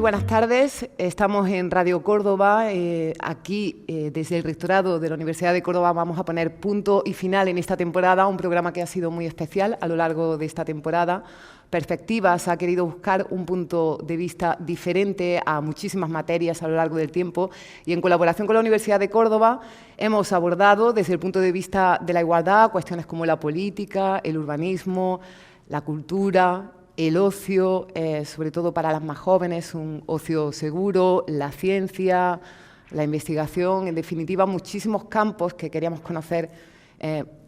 buenas tardes. Estamos en Radio Córdoba. Aquí, desde el Rectorado de la Universidad de Córdoba, vamos a poner punto y final en esta temporada, un programa que ha sido muy especial a lo largo de esta temporada. Perspectivas ha querido buscar un punto de vista diferente a muchísimas materias a lo largo del tiempo y en colaboración con la Universidad de Córdoba hemos abordado desde el punto de vista de la igualdad cuestiones como la política, el urbanismo, la cultura, el ocio, sobre todo para las más jóvenes, un ocio seguro, la ciencia, la investigación, en definitiva muchísimos campos que queríamos conocer,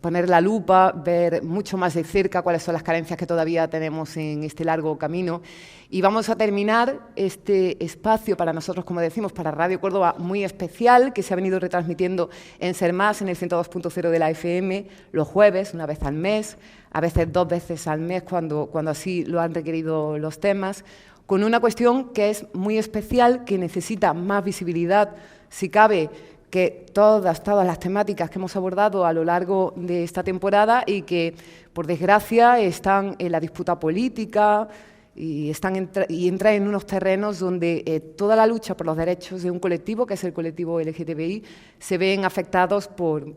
poner la lupa, ver mucho más de cerca cuáles son las carencias que todavía tenemos en este largo camino. Y vamos a terminar este espacio para nosotros, como decimos, para Radio Córdoba, muy especial, que se ha venido retransmitiendo en Ser Más, en el 102.0 de la FM, los jueves, una vez al mes, a veces 2 veces al mes, cuando así lo han requerido los temas, con una cuestión que es muy especial, que necesita más visibilidad, si cabe, que todas las temáticas que hemos abordado a lo largo de esta temporada y que, por desgracia, están en la disputa política y entran en unos terrenos donde toda la lucha por los derechos de un colectivo, que es el colectivo LGTBI, se ven afectados por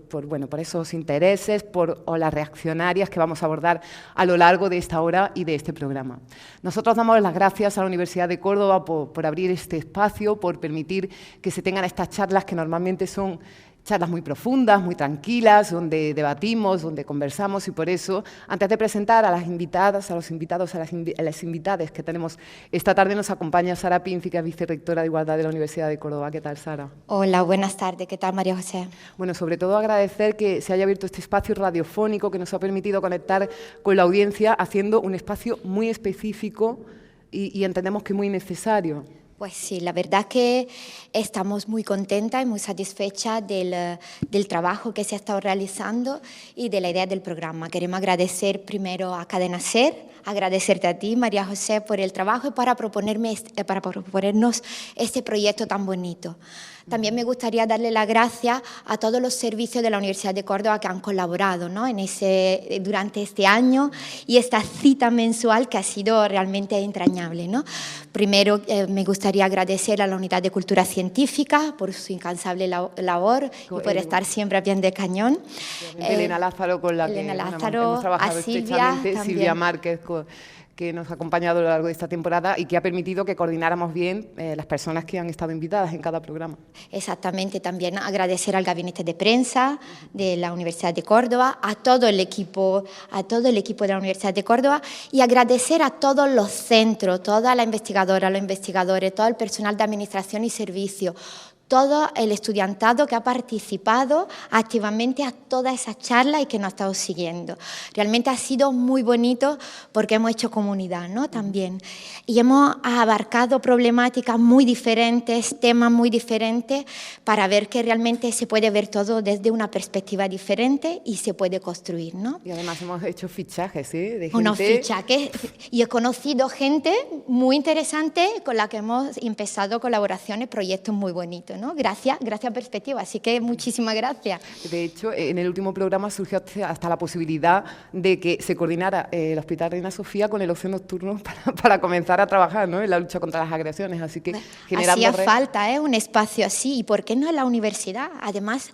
esos intereses, por olas reaccionarias que vamos a abordar a lo largo de esta hora y de este programa. Nosotros damos las gracias a la Universidad de Córdoba por abrir este espacio, por permitir que se tengan estas charlas que normalmente son charlas muy profundas, muy tranquilas, donde debatimos, donde conversamos y por eso, antes de presentar a las invitadas, a los invitados, a las invitadas que tenemos esta tarde, nos acompaña Sara Pinci, que es vicerrectora de Igualdad de la Universidad de Córdoba. ¿Qué tal, Sara? Hola, buenas tardes. ¿Qué tal, María José? Bueno, sobre todo agradecer que se haya abierto este espacio radiofónico que nos ha permitido conectar con la audiencia haciendo un espacio muy específico y entendemos que muy necesario. Pues sí, la verdad que estamos muy contentas y muy satisfechas del trabajo que se ha estado realizando y de la idea del programa. Queremos agradecer primero a Cadena Ser, agradecerte a ti, María José, por el trabajo y para proponernos este proyecto tan bonito. También me gustaría darle las gracias a todos los servicios de la Universidad de Córdoba que han colaborado, ¿no?, durante este año y esta cita mensual que ha sido realmente entrañable, ¿no? Primero, me gustaría agradecer a la Unidad de Cultura Científica por su incansable labor y por estar siempre a pie de cañón. Elena Lázaro, con la que hemos trabajado estrechamente, Silvia Márquez, que nos ha acompañado a lo largo de esta temporada y que ha permitido que coordináramos bien las personas que han estado invitadas en cada programa. Exactamente, también agradecer al Gabinete de Prensa de la Universidad de Córdoba, a todo el equipo de la Universidad de Córdoba y agradecer a todos los centros, toda la investigadora, los investigadores, todo el personal de administración y servicio, todo el estudiantado que ha participado activamente a toda esa charla y que nos ha estado siguiendo. Realmente ha sido muy bonito porque hemos hecho comunidad, ¿no?, también. Y hemos abarcado problemáticas muy diferentes, temas muy diferentes, para ver que realmente se puede ver todo desde una perspectiva diferente y se puede construir, ¿no? Y además hemos hecho fichajes, de gente. Unos fichajes. Y he conocido gente muy interesante con la que hemos empezado colaboraciones, proyectos muy bonitos, ¿no? Gracias Perspectiva, así que muchísimas gracias. De hecho, en el último programa surgió hasta la posibilidad de que se coordinara el Hospital Reina Sofía con el ocio nocturno para comenzar a trabajar, ¿no?, en la lucha contra las agresiones, así que hacía falta un espacio así, y ¿por qué no en la universidad? Además,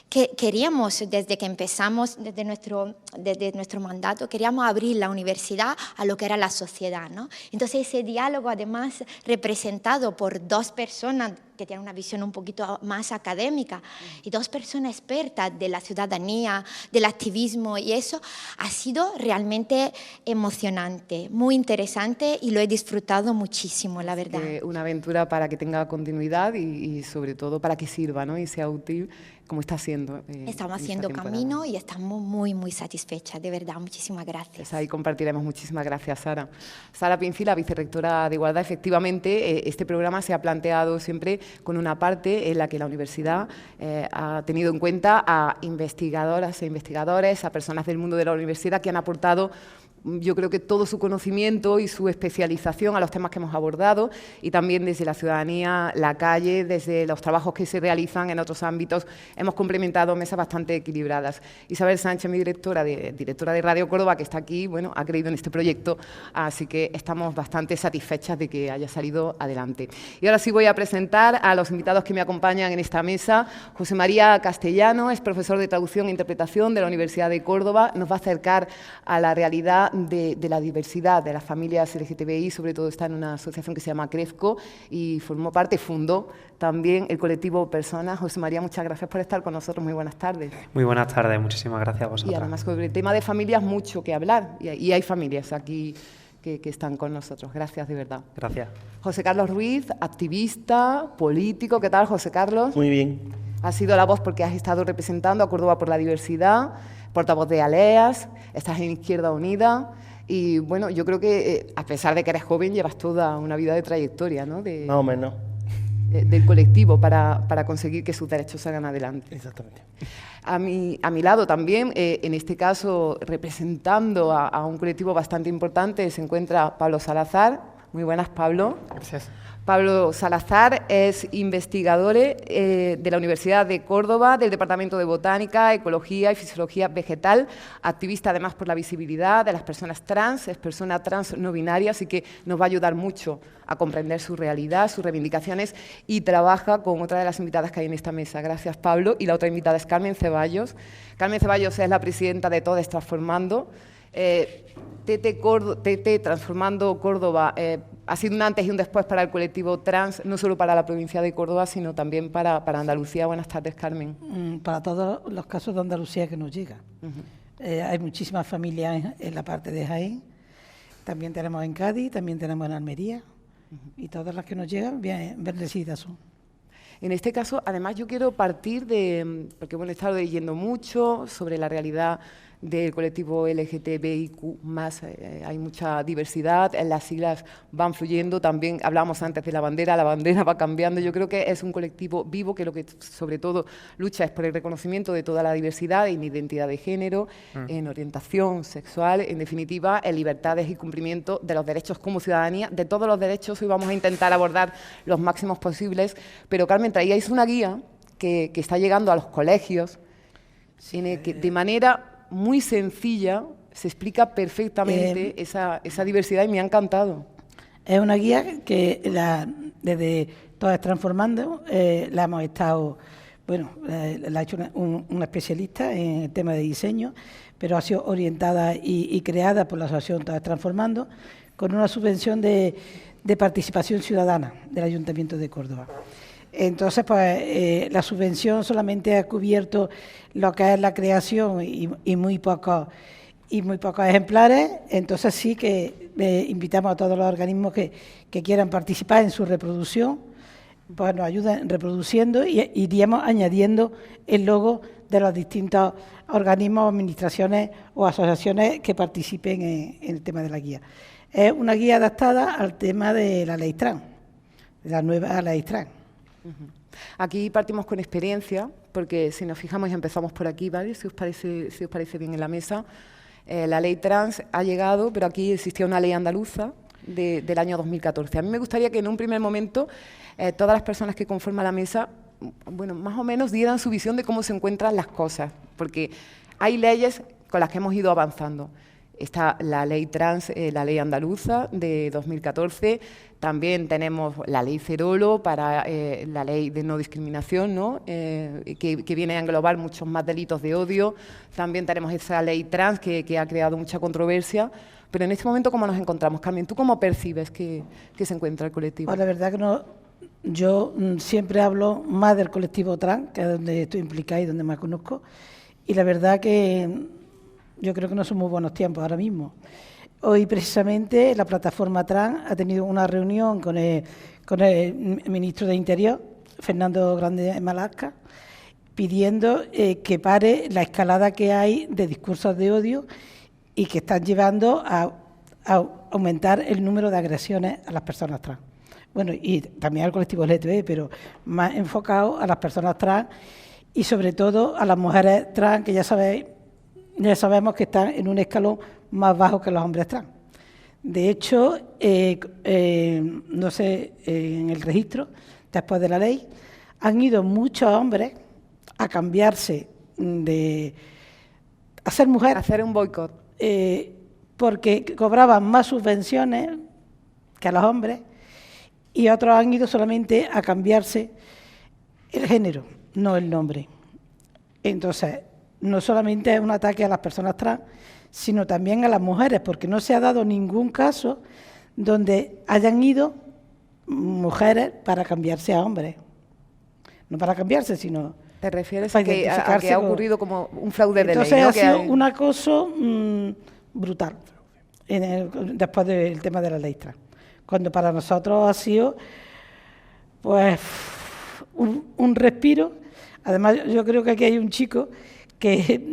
que queríamos, desde que empezamos, desde nuestro mandato, queríamos abrir la universidad a lo que era la sociedad, ¿no? Entonces ese diálogo, además, representado por 2 personas que tienen una visión un poquito más académica y 2 personas expertas de la ciudadanía, del activismo, y eso ha sido realmente emocionante, muy interesante y lo he disfrutado muchísimo, la verdad. Una aventura para que tenga continuidad y sobre todo para que sirva, ¿no?, y sea útil, como está haciendo. Estamos haciendo camino y estamos muy, muy satisfechas, de verdad. Muchísimas gracias. Pues ahí compartiremos. Muchísimas gracias, Sara. Sara Pinci, la vicerrectora de Igualdad. Efectivamente, este programa se ha planteado siempre con una parte en la que la universidad ha tenido en cuenta a investigadoras e investigadores, a personas del mundo de la universidad que han aportado yo creo que todo su conocimiento y su especialización a los temas que hemos abordado, y también desde la ciudadanía, la calle, desde los trabajos que se realizan en otros ámbitos, hemos complementado mesas bastante equilibradas. Isabel Sánchez, mi directora de Radio Córdoba, que está aquí, bueno, ha creído en este proyecto, así que estamos bastante satisfechas de que haya salido adelante. Y ahora sí voy a presentar a los invitados que me acompañan en esta mesa. José María Castellano es profesor de traducción e interpretación de la Universidad de Córdoba, nos va a acercar a la realidad de la diversidad de las familias LGTBI, sobre todo está en una asociación que se llama Crezco y fundó también el colectivo Personas. José María, muchas gracias por estar con nosotros, muy buenas tardes. Muy buenas tardes, muchísimas gracias a vosotros. Y además sobre el tema de familias mucho que hablar, y hay familias aquí que están con nosotros. Gracias, de verdad. Gracias. José Carlos Ruiz, activista, político. ¿Qué tal, José Carlos? Muy bien. Has sido la voz porque has estado representando a Córdoba por la diversidad, portavoz de ALEAS, estás en Izquierda Unida y, bueno, yo creo que, a pesar de que eres joven, llevas toda una vida de trayectoria, ¿no? Más o menos. Del colectivo para conseguir que sus derechos salgan adelante. Exactamente. A mi lado también, en este caso, representando a un colectivo bastante importante, se encuentra Pablo Salazar. Muy buenas, Pablo. Gracias. Pablo Salazar es investigador de la Universidad de Córdoba, del Departamento de Botánica, Ecología y Fisiología Vegetal, activista además por la visibilidad de las personas trans, es persona trans no binaria, así que nos va a ayudar mucho a comprender su realidad, sus reivindicaciones, y trabaja con otra de las invitadas que hay en esta mesa. Gracias, Pablo. Y la otra invitada es Carmen Ceballos. Carmen Ceballos es la presidenta de Todes Transformando. TT Transformando Córdoba ha sido un antes y un después para el colectivo trans, no solo para la provincia de Córdoba, sino también para Andalucía. Buenas tardes, Carmen. Para todos los casos de Andalucía que nos llegan. Hay muchísimas familias en la parte de Jaén, también tenemos en Cádiz, también tenemos en Almería, y todas las que nos llegan, bien recibidas son. En este caso, además, yo quiero partir porque bueno, he estado leyendo mucho sobre la realidad del colectivo LGTBIQ+, hay mucha diversidad, las siglas van fluyendo, también hablábamos antes de la bandera va cambiando. Yo creo que es un colectivo vivo que lo que sobre todo lucha es por el reconocimiento de toda la diversidad en identidad de género, en orientación sexual, en definitiva, en libertades y cumplimiento de los derechos como ciudadanía, de todos los derechos. Hoy vamos a intentar abordar los máximos posibles, pero Carmen, traíais una guía que está llegando a los colegios, en el que de manera muy sencilla se explica perfectamente esa diversidad, y me ha encantado. Es una guía que desde Todes Transformando la hemos estado, bueno, la ha hecho un especialista en el tema de diseño, pero ha sido orientada y creada por la Asociación Todes Transformando con una subvención de participación ciudadana del Ayuntamiento de Córdoba. Entonces, pues la subvención solamente ha cubierto lo que es la creación y muy pocos ejemplares. Entonces sí que invitamos a todos los organismos que quieran participar en su reproducción, pues nos ayuden reproduciendo y iríamos añadiendo el logo de los distintos organismos, administraciones o asociaciones que participen en el tema de la guía. Es una guía adaptada al tema de la ley trans, de la nueva ley trans. Aquí partimos con experiencia, porque si nos fijamos y empezamos por aquí, ¿vale? Si os parece bien en la mesa, la ley trans ha llegado, pero aquí existía una ley andaluza del año 2014. A mí me gustaría que en un primer momento todas las personas que conforman la mesa, bueno, más o menos dieran su visión de cómo se encuentran las cosas, porque hay leyes con las que hemos ido avanzando. Está la ley trans, la ley andaluza de 2014, también tenemos la ley Cerolo para la ley de no discriminación, ¿no? Que viene a englobar muchos más delitos de odio. También tenemos esa ley trans que ha creado mucha controversia. Pero en este momento, ¿cómo nos encontramos? Carmen, ¿tú cómo percibes que se encuentra el colectivo? Pues la verdad que no, yo siempre hablo más del colectivo trans, que es donde estoy implicada y donde más conozco, y la verdad que yo creo que no son muy buenos tiempos ahora mismo. Hoy, precisamente, la plataforma trans ha tenido una reunión con el ministro de Interior, Fernando Grande Marlasca, pidiendo que pare la escalada que hay de discursos de odio y que están llevando a aumentar el número de agresiones a las personas trans. Bueno, y también al colectivo LGTB, pero más enfocado a las personas trans y sobre todo a las mujeres trans, que ya sabemos que están en un escalón más bajos que los hombres trans. De hecho, no sé, en el registro, después de la ley, han ido muchos hombres a cambiarse a ser mujer. Hacer un boicot. Porque cobraban más subvenciones que a los hombres y otros han ido solamente a cambiarse el género, no el nombre. Entonces, no solamente es un ataque a las personas trans, sino también a las mujeres, porque no se ha dado ningún caso donde hayan ido mujeres para cambiarse a hombres. No para cambiarse, sino... ¿Te refieres para a que identificarse ha ocurrido como un fraude de ley? Entonces ¿no? ha sido un acoso brutal después del tema de la ley trans. Cuando para nosotros ha sido pues un respiro. Además, yo creo que aquí hay un chico que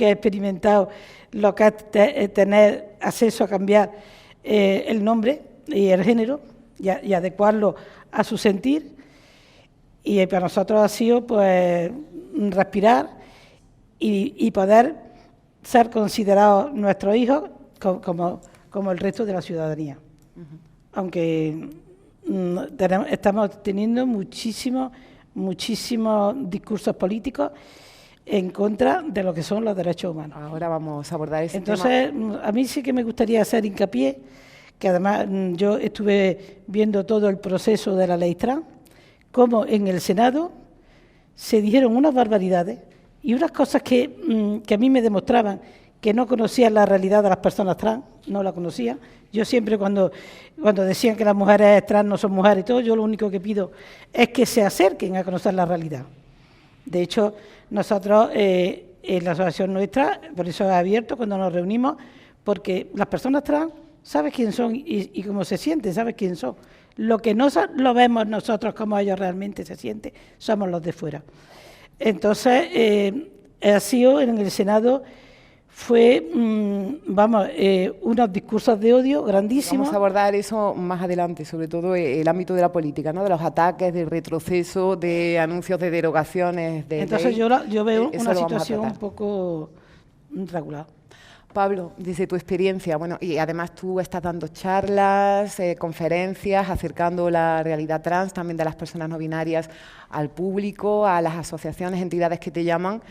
ha experimentado lo que es tener acceso a cambiar el nombre y el género y adecuarlo a su sentir. Y para nosotros ha sido pues respirar y poder ser considerados nuestros hijos como el resto de la ciudadanía. Aunque estamos teniendo muchísimos discursos políticos en contra de lo que son los derechos humanos. Ahora vamos a abordar ese tema. Entonces, a mí sí que me gustaría hacer hincapié, que además yo estuve viendo todo el proceso de la ley trans, cómo en el Senado se dijeron unas barbaridades y unas cosas que a mí me demostraban que no conocían la realidad de las personas trans, no la conocían. Yo siempre cuando decían que las mujeres trans no son mujeres y todo, yo lo único que pido es que se acerquen a conocer la realidad. De hecho, nosotros en la asociación nuestra, por eso es abierto cuando nos reunimos, porque las personas trans saben quién son y cómo se sienten, saben quién son. Lo que no lo vemos nosotros como ellos realmente se sienten, somos los de fuera. Entonces, ha sido en el Senado, fue, unos discursos de odio grandísimos. Vamos a abordar eso más adelante, sobre todo el ámbito de la política, ¿no? De los ataques, del retroceso, de anuncios de derogaciones. Entonces yo veo una situación un poco regular. Pablo, desde tu experiencia, bueno, y además tú estás dando charlas, conferencias, acercando la realidad trans, también de las personas no binarias al público, a las asociaciones, entidades que te llaman.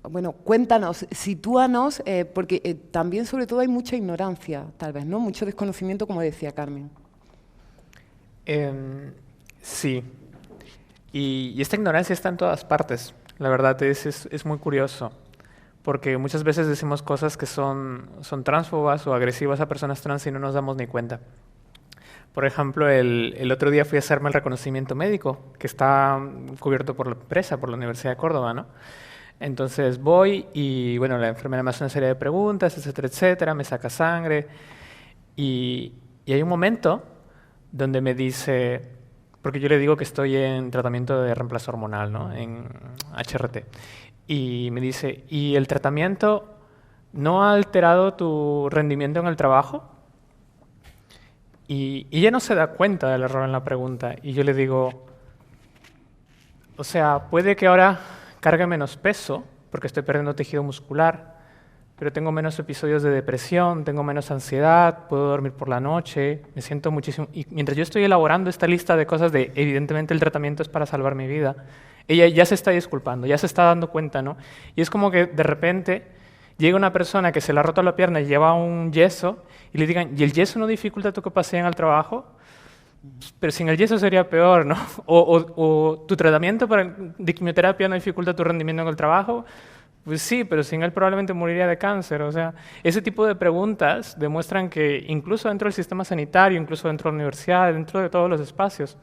Bueno, cuéntanos, sitúanos, porque también sobre todo hay mucha ignorancia, tal vez, ¿no? Mucho desconocimiento, como decía Carmen. Sí, y esta ignorancia está en todas partes, la verdad es muy curioso. Porque muchas veces decimos cosas que son transfobas o agresivas a personas trans y no nos damos ni cuenta. Por ejemplo, el otro día fui a hacerme el reconocimiento médico, que está cubierto por la empresa, por la Universidad de Córdoba, ¿no? Entonces voy y, bueno, la enfermera me hace una serie de preguntas, etcétera, etcétera, me saca sangre. Y hay un momento donde me dice, porque yo le digo que estoy en tratamiento de reemplazo hormonal, ¿no? En HRT. Y me dice, ¿y el tratamiento no ha alterado tu rendimiento en el trabajo? Y ella no se da cuenta del error en la pregunta. Y yo le digo, o sea, puede que ahora cargue menos peso, porque estoy perdiendo tejido muscular, pero tengo menos episodios de depresión, tengo menos ansiedad, puedo dormir por la noche, me siento muchísimo... Y mientras yo estoy elaborando esta lista de cosas de, evidentemente, el tratamiento es para salvar mi vida, ella ya se está disculpando, ya se está dando cuenta, ¿no? Y es como que de repente llega una persona que se le ha roto la pierna y lleva un yeso y le digan, ¿y el yeso no dificulta tu capacidad en el trabajo? Pero sin el yeso sería peor, ¿no? O tu tratamiento de quimioterapia no dificulta tu rendimiento en el trabajo. Pues sí, pero sin él probablemente moriría de cáncer. O sea, ese tipo de preguntas demuestran que incluso dentro del sistema sanitario, incluso dentro de la universidad, dentro de todos los espacios,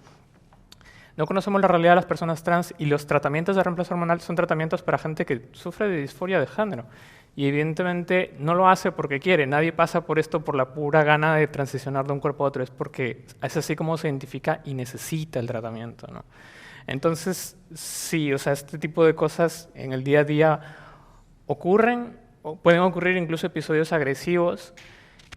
no conocemos la realidad de las personas trans y los tratamientos de reemplazo hormonal son tratamientos para gente que sufre de disforia de género. Y evidentemente no lo hace porque quiere. Nadie pasa por esto por la pura gana de transicionar de un cuerpo a otro. Es porque es así como se identifica y necesita el tratamiento, ¿no? Entonces, sí, o sea, este tipo de cosas en el día a día ocurren, o pueden ocurrir incluso episodios agresivos.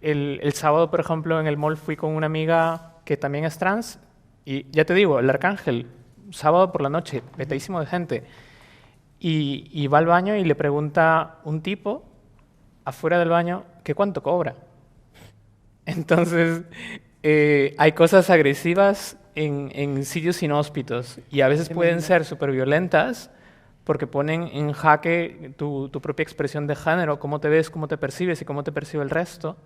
El sábado, por ejemplo, en el mall fui con una amiga que también es trans. Y ya te digo, el Arcángel, sábado por la noche, petadísimo de gente, y va al baño y le pregunta un tipo afuera del baño, ¿qué cuánto cobra? Entonces, hay cosas agresivas en sitios inhóspitos y a veces pueden ser súper violentas porque ponen en jaque tu propia expresión de género, cómo te ves, cómo te percibes y cómo te percibe el resto.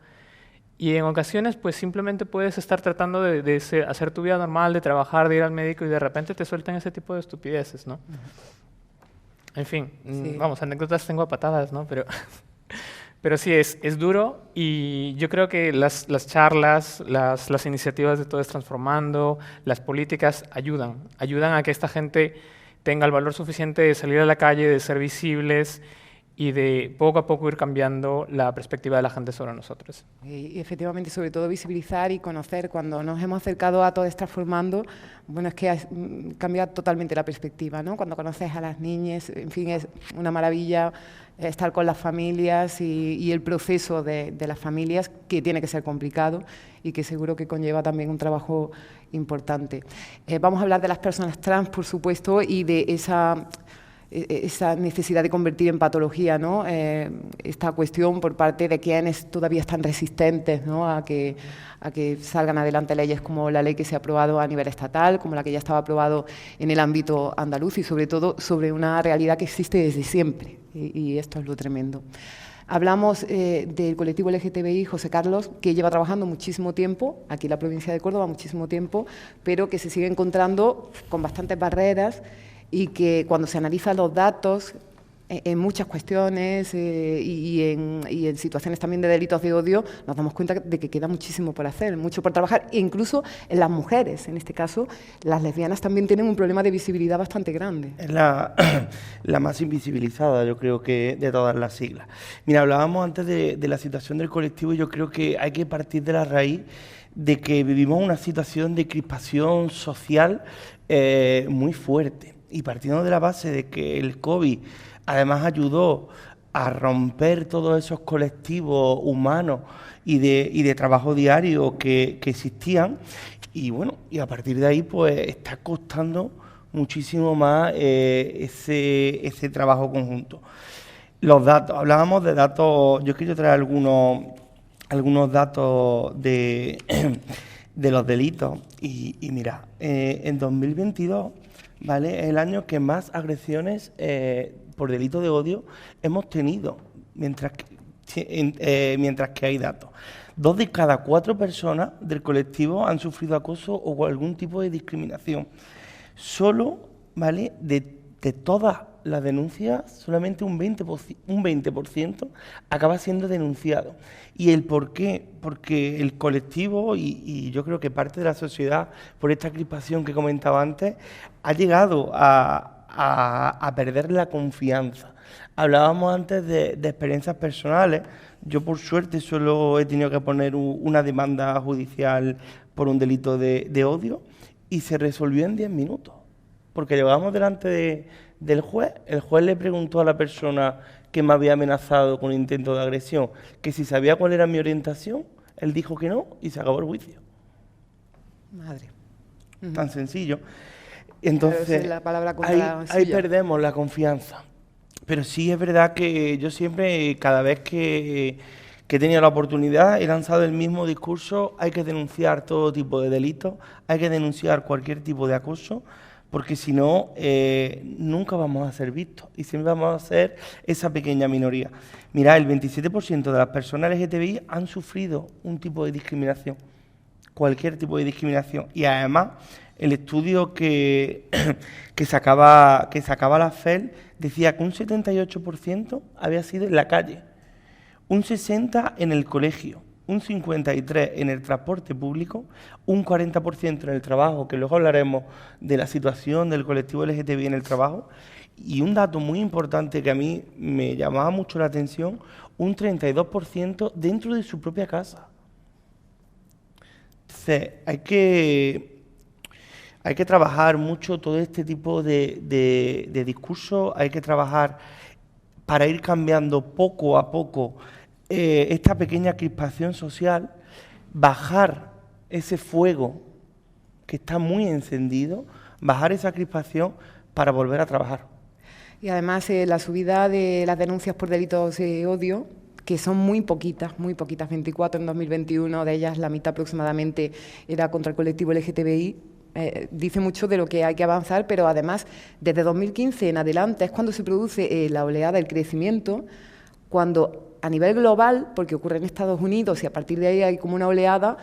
Y en ocasiones, pues simplemente puedes estar tratando de hacer tu vida normal, de trabajar, de ir al médico y de repente te sueltan ese tipo de estupideces, ¿no? En fin, vamos, anécdotas tengo a patadas, ¿no? Pero sí, es duro y yo creo que las charlas, las iniciativas de Todes Transformando, las políticas ayudan a que esta gente tenga el valor suficiente de salir a la calle, de ser visibles y de poco a poco ir cambiando la perspectiva de la gente sobre nosotros. Y efectivamente, sobre todo visibilizar y conocer. Cuando nos hemos acercado a Todes Transformando, bueno, es que cambia totalmente la perspectiva, ¿no? Cuando conoces a las niñas, en fin, es una maravilla estar con las familias y el proceso de las familias, que tiene que ser complicado y que seguro que conlleva también un trabajo importante. Vamos a hablar de las personas trans, por supuesto, y de esa necesidad de convertir en patología, ¿no? Esta cuestión por parte de quienes todavía están resistentes, ¿no? a que salgan adelante leyes como la ley que se ha aprobado a nivel estatal, como la que ya estaba aprobado en el ámbito andaluz y sobre todo sobre una realidad que existe desde siempre y esto es lo tremendo. Hablamos del colectivo LGTBI, José Carlos, que lleva trabajando muchísimo tiempo, aquí en la provincia de Córdoba, muchísimo tiempo, pero que se sigue encontrando con bastantes barreras y que cuando se analizan los datos en muchas cuestiones y en situaciones también de delitos de odio, nos damos cuenta de que queda muchísimo por hacer, mucho por trabajar, e incluso en las mujeres. En este caso, las lesbianas también tienen un problema de visibilidad bastante grande. Es la más invisibilizada, yo creo, que de todas las siglas. Mira, hablábamos antes de la situación del colectivo y yo creo que hay que partir de la raíz de que vivimos una situación de crispación social muy fuerte. Y partiendo de la base de que el COVID además ayudó a romper todos esos colectivos humanos y de trabajo diario que existían, y bueno, y a partir de ahí pues está costando muchísimo más ese trabajo conjunto. Los datos, hablábamos de datos, yo quiero traer algunos datos de los delitos, y mira, en 2022, ¿vale? Es el año que más agresiones por delito de odio hemos tenido, mientras que hay datos. 2 de cada 4 personas del colectivo han sufrido acoso o algún tipo de discriminación. Solo, ¿vale?, de todas las denuncias, solamente un 20% acaba siendo denunciado. ¿Y el por qué? Porque el colectivo y yo creo que parte de la sociedad, por esta crispación que comentaba antes, ha llegado a perder la confianza. Hablábamos antes de experiencias personales. Yo, por suerte, solo he tenido que poner una demanda judicial por un delito de odio y se resolvió en 10 minutos. Porque llegábamos delante del juez, el juez le preguntó a la persona que me había amenazado con intento de agresión que si sabía cuál era mi orientación, él dijo que no y se acabó el juicio. Madre. Tan sencillo. Entonces, la palabra ahí perdemos la confianza. Pero sí es verdad que yo siempre, cada vez que he tenido la oportunidad, he lanzado el mismo discurso: hay que denunciar todo tipo de delitos, hay que denunciar cualquier tipo de acoso, porque si no, nunca vamos a ser vistos y siempre vamos a ser esa pequeña minoría. Mirad, el 27% de las personas LGTBI han sufrido un tipo de discriminación, cualquier tipo de discriminación. Y además, el estudio que sacaba la FEL decía que un 78% había sido en la calle, un 60% en el colegio, un 53% en el transporte público, un 40% en el trabajo, que luego hablaremos de la situación del colectivo LGTBI en el trabajo, y un dato muy importante que a mí me llamaba mucho la atención, un 32% dentro de su propia casa. Entonces, hay que trabajar mucho todo este tipo de discursos, hay que trabajar para ir cambiando poco a poco esta pequeña crispación social, bajar ese fuego que está muy encendido, bajar esa crispación para volver a trabajar. Y además la subida de las denuncias por delitos de odio, que son muy poquitas, 24 en 2021, de ellas la mitad aproximadamente era contra el colectivo LGTBI, dice mucho de lo que hay que avanzar, pero además desde 2015 en adelante es cuando se produce la oleada del crecimiento, cuando a nivel global, porque ocurre en Estados Unidos y a partir de ahí hay como una oleada,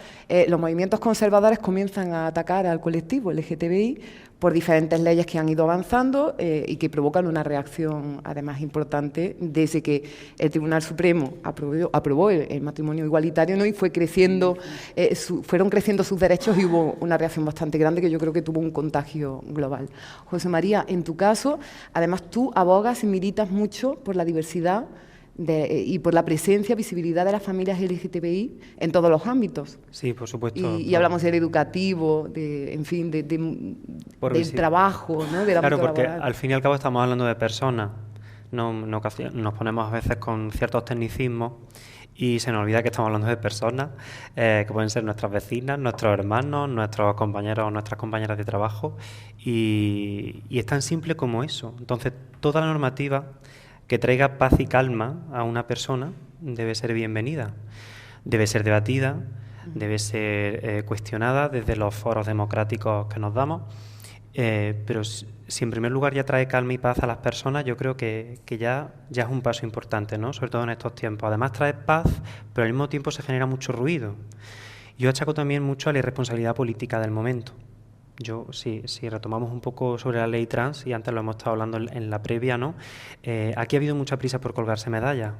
los movimientos conservadores comienzan a atacar al colectivo LGTBI por diferentes leyes que han ido avanzando y que provocan una reacción además importante desde que el Tribunal Supremo aprobó el matrimonio igualitario, ¿no? Y fueron creciendo sus derechos y hubo una reacción bastante grande que yo creo que tuvo un contagio global. José María, en tu caso, además tú abogas y militas mucho por la diversidad y por la presencia, visibilidad de las familias LGTBI en todos los ámbitos. Sí, por supuesto. Y hablamos del educativo, del trabajo, ¿no? Del claro, ámbito porque laboral. al fin y al cabo estamos hablando de personas. Nos ponemos a veces con ciertos tecnicismos y se nos olvida que estamos hablando de personas que pueden ser nuestras vecinas, nuestros hermanos, nuestros compañeros o nuestras compañeras de trabajo y es tan simple como eso. Entonces, toda la normativa que traiga paz y calma a una persona debe ser bienvenida, debe ser debatida, debe ser cuestionada desde los foros democráticos que nos damos, pero si en primer lugar ya trae calma y paz a las personas, yo creo que ya es un paso importante, ¿no? Sobre todo en estos tiempos. Además trae paz, pero al mismo tiempo se genera mucho ruido. Yo achaco también mucho a la irresponsabilidad política del momento. Si retomamos un poco sobre la ley trans, y antes lo hemos estado hablando en la previa, ¿no? Aquí ha habido mucha prisa por colgarse medallas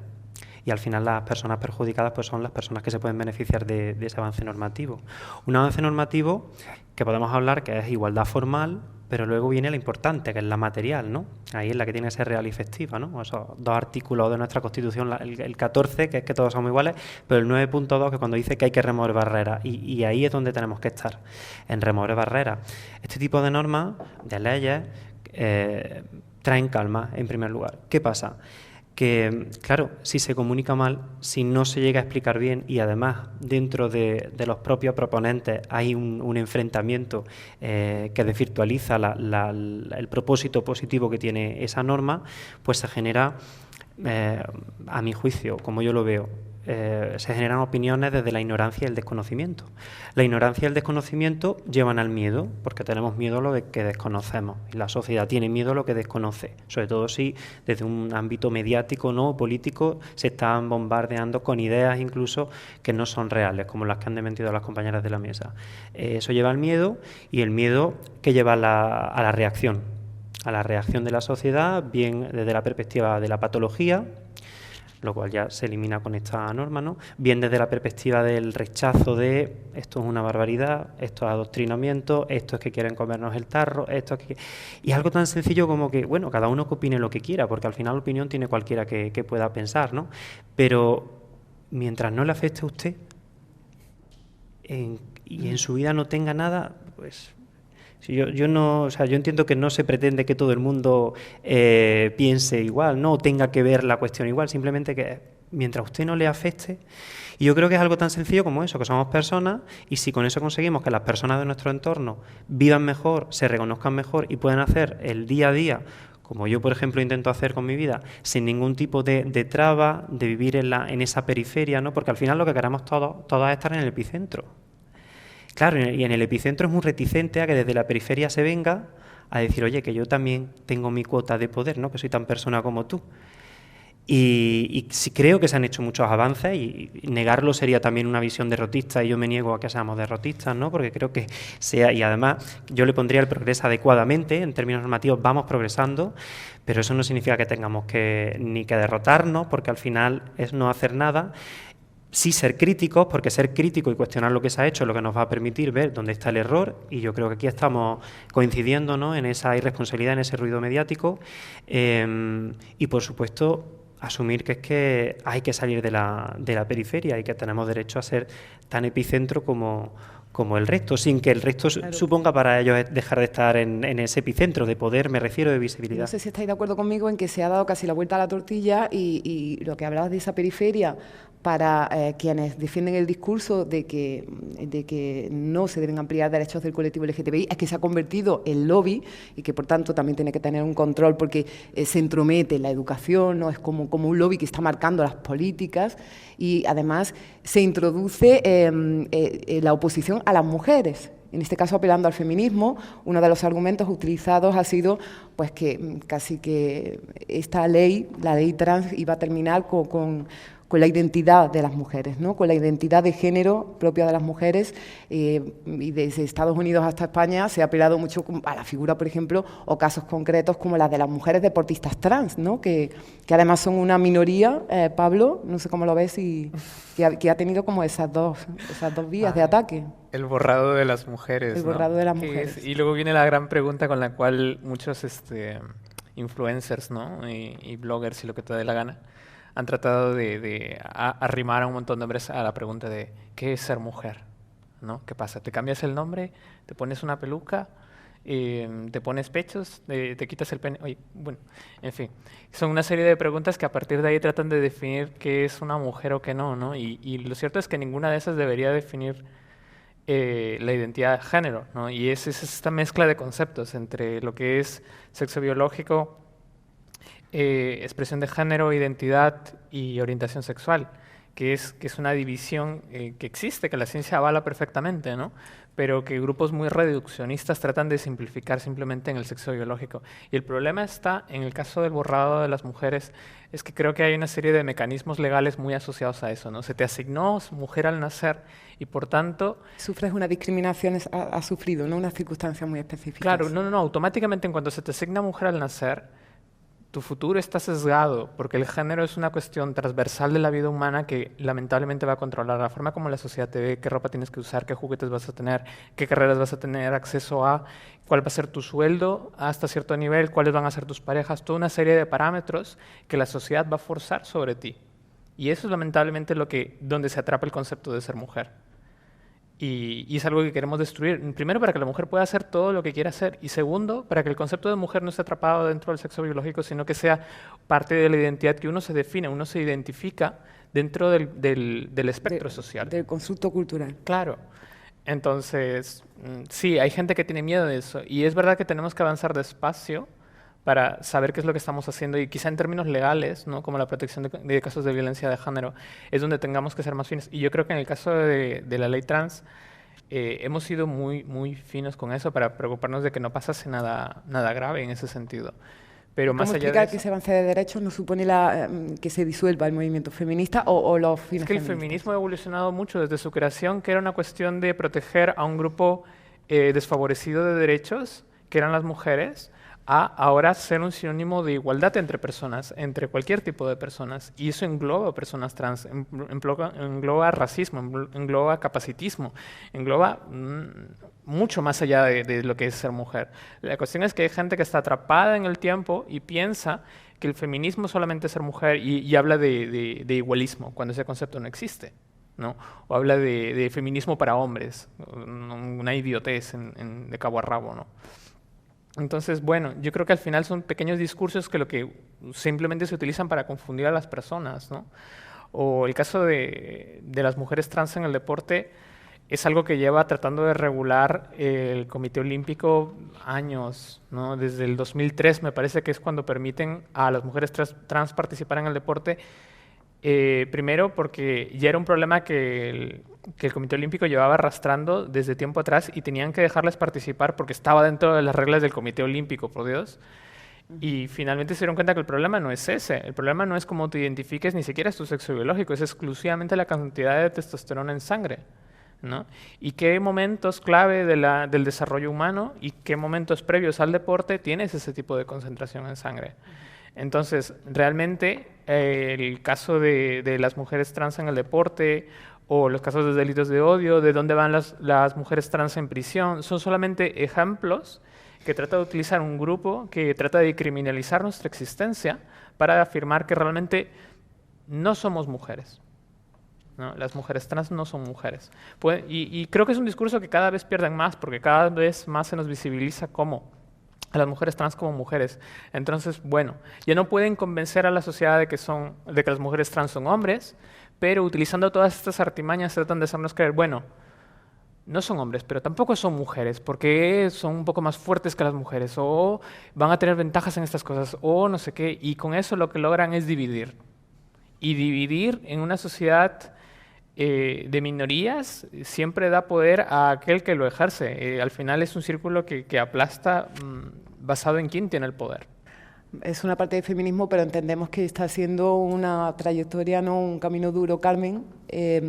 y al final las personas perjudicadas pues son las personas que se pueden beneficiar de ese avance normativo. Un avance normativo que podemos hablar que es igualdad formal, pero luego viene la importante, que es la material, ¿no? Ahí es la que tiene que ser real y efectiva, ¿no? Esos dos artículos de nuestra Constitución, el 14, que es que todos somos iguales, pero el 9.2, que cuando dice que hay que remover barreras, y ahí es donde tenemos que estar, en remover barreras. Este tipo de normas, de leyes, traen calma, en primer lugar. ¿Qué pasa? Que, claro, si se comunica mal, si no se llega a explicar bien y además dentro de los propios proponentes hay un enfrentamiento que desvirtualiza el propósito positivo que tiene esa norma, pues se genera, a mi juicio, como yo lo veo, se generan opiniones desde la ignorancia y el desconocimiento. La ignorancia y el desconocimiento llevan al miedo, porque tenemos miedo a lo que desconocemos. Y la sociedad tiene miedo a lo que desconoce, sobre todo si desde un ámbito mediático, no político, se están bombardeando con ideas incluso que no son reales, como las que han desmentido las compañeras de la mesa. Eso lleva al miedo, y el miedo que lleva a la reacción de la sociedad, bien desde la perspectiva de la patología, lo cual ya se elimina con esta norma, ¿no? Bien desde la perspectiva del rechazo de esto es una barbaridad, esto es adoctrinamiento, esto es que quieren comernos el tarro, esto es que... Y es algo tan sencillo como que, bueno, cada uno que opine lo que quiera, porque al final la opinión tiene cualquiera que pueda pensar, ¿no? Pero mientras no le afecte a usted y en su vida no tenga nada, pues... Si yo entiendo que no se pretende que todo el mundo piense igual, no tenga que ver la cuestión igual, simplemente que mientras a usted no le afecte, y yo creo que es algo tan sencillo como eso, que somos personas, y si con eso conseguimos que las personas de nuestro entorno vivan mejor, se reconozcan mejor y puedan hacer el día a día, como yo, por ejemplo, intento hacer con mi vida, sin ningún tipo de traba, de vivir en esa periferia, ¿no? Porque al final lo que queremos todos es estar en el epicentro. Claro, y en el epicentro es muy reticente a que desde la periferia se venga a decir, oye, que yo también tengo mi cuota de poder, ¿no? Que soy tan persona como tú. Y sí creo que se han hecho muchos avances y negarlo sería también una visión derrotista, y yo me niego a que seamos derrotistas, ¿no? Porque creo que sea, y además yo le pondría el progreso adecuadamente, en términos normativos vamos progresando, pero eso no significa que tengamos ni que derrotarnos, porque al final es no hacer nada. Sí ser críticos, porque ser crítico y cuestionar lo que se ha hecho es lo que nos va a permitir ver dónde está el error, y yo creo que aquí estamos coincidiendo, ¿no? En esa irresponsabilidad, en ese ruido mediático, y por supuesto asumir que es que hay que salir de la periferia y que tenemos derecho a ser tan epicentro como como el resto, sin que el resto suponga para ellos dejar de estar en ese epicentro de poder, me refiero, de visibilidad. No sé si estáis de acuerdo conmigo en que se ha dado casi la vuelta a la tortilla y lo que hablabas de esa periferia para quienes defienden el discurso de que no se deben ampliar derechos del colectivo LGTBI, es que se ha convertido en lobby y que por tanto también tiene que tener un control porque se entromete en la educación, ¿no? Es como un lobby que está marcando las políticas y además se introduce la oposición a las mujeres. En este caso, apelando al feminismo, uno de los argumentos utilizados ha sido pues que casi que esta ley, la ley trans, iba a terminar con la identidad de las mujeres, ¿no? Con la identidad de género propia de las mujeres, y desde Estados Unidos hasta España se ha apelado mucho a la figura, por ejemplo, o casos concretos como las de las mujeres deportistas trans, ¿no? Que además son una minoría, Pablo, no sé cómo lo ves, y que ha tenido como esas dos vías de ataque. El borrado de las mujeres. El borrado de las ¿no? mujeres. Y luego viene la gran pregunta con la cual muchos influencers, ¿no? y bloggers y lo que te dé la gana han tratado de arrimar a un montón de hombres a la pregunta de ¿qué es ser mujer? ¿No? ¿Qué pasa? ¿Te cambias el nombre? ¿Te pones una peluca? ¿Te pones pechos? ¿Te quitas el pene? Oye, bueno, en fin. Son una serie de preguntas que a partir de ahí tratan de definir qué es una mujer o qué no, ¿no? Y lo cierto es que ninguna de esas debería definir la identidad de género, ¿no? Y es esta mezcla de conceptos entre lo que es sexo biológico, expresión de género, identidad y orientación sexual, que es una división que existe, que la ciencia avala perfectamente, ¿no? Pero que grupos muy reduccionistas tratan de simplificar simplemente en el sexo biológico. Y el problema está, en el caso del borrado de las mujeres, es que creo que hay una serie de mecanismos legales muy asociados a eso, ¿no? Se te asignó mujer al nacer y, por tanto... Sufres una discriminación, has sufrido, ¿no? Una circunstancia muy específica. Claro, no, automáticamente en cuanto se te asigna mujer al nacer, tu futuro está sesgado, porque el género es una cuestión transversal de la vida humana que lamentablemente va a controlar la forma como la sociedad te ve, qué ropa tienes que usar, qué juguetes vas a tener, qué carreras vas a tener acceso a, cuál va a ser tu sueldo hasta cierto nivel, cuáles van a ser tus parejas, toda una serie de parámetros que la sociedad va a forzar sobre ti. Y eso es lamentablemente donde se atrapa el concepto de ser mujer. Y es algo que queremos destruir. Primero, para que la mujer pueda hacer todo lo que quiera hacer. Y segundo, para que el concepto de mujer no esté atrapado dentro del sexo biológico, sino que sea parte de la identidad que uno se define, uno se identifica dentro del espectro social. Del constructo cultural. Claro. Entonces, sí, hay gente que tiene miedo de eso. Y es verdad que tenemos que avanzar despacio para saber qué es lo que estamos haciendo y quizá en términos legales, ¿no? Como la protección de casos de violencia de género, es donde tengamos que ser más finos. Y yo creo que en el caso de la ley trans hemos sido muy, muy finos con eso para preocuparnos de que no pasase nada grave en ese sentido. Pero más allá de eso, que ese avance de derechos no supone que se disuelva el movimiento feminista o los fines es que el feministas? feminismo ha evolucionado mucho desde su creación, que era una cuestión de proteger a un grupo desfavorecido de derechos, que eran las mujeres, a ahora ser un sinónimo de igualdad entre personas, entre cualquier tipo de personas. Y eso engloba personas trans, engloba racismo, engloba capacitismo, engloba mucho más allá de lo que es ser mujer. La cuestión es que hay gente que está atrapada en el tiempo y piensa que el feminismo es solamente ser mujer y habla de igualismo, cuando ese concepto no existe, ¿no? O habla de feminismo para hombres, una idiotez de cabo a rabo, ¿no? Entonces, bueno, yo creo que al final son pequeños discursos que lo que simplemente se utilizan para confundir a las personas, ¿no? O el caso de las mujeres trans en el deporte es algo que lleva tratando de regular el Comité Olímpico años, ¿no? Desde el 2003 me parece que es cuando permiten a las mujeres trans participar en el deporte. Primero porque ya era un problema que el Comité Olímpico llevaba arrastrando desde tiempo atrás y tenían que dejarles participar porque estaba dentro de las reglas del Comité Olímpico, por Dios. Y finalmente se dieron cuenta que el problema no es ese. El problema no es cómo te identifiques, ni siquiera es tu sexo biológico, es exclusivamente la cantidad de testosterona en sangre, ¿no? Y qué momentos clave del desarrollo humano y qué momentos previos al deporte tienes ese tipo de concentración en sangre. Entonces, realmente, el caso de las mujeres trans en el deporte o los casos de delitos de odio, de dónde van las mujeres trans en prisión, son solamente ejemplos que trata de utilizar un grupo que trata de criminalizar nuestra existencia para afirmar que realmente no somos mujeres, ¿no? Las mujeres trans no son mujeres. Y creo que es un discurso que cada vez pierden más, porque cada vez más se nos visibiliza a las mujeres trans como mujeres. Entonces, bueno, ya no pueden convencer a la sociedad de que las mujeres trans son hombres, pero utilizando todas estas artimañas tratan de hacernos creer, bueno, no son hombres, pero tampoco son mujeres, porque son un poco más fuertes que las mujeres, o van a tener ventajas en estas cosas, o no sé qué, y con eso lo que logran es dividir. Y dividir en una sociedad de minorías siempre da poder a aquel que lo ejerce. Al final es un círculo que aplasta basado en quién tiene el poder. Es una parte del feminismo, pero entendemos que está siendo una trayectoria, no un camino duro, Carmen.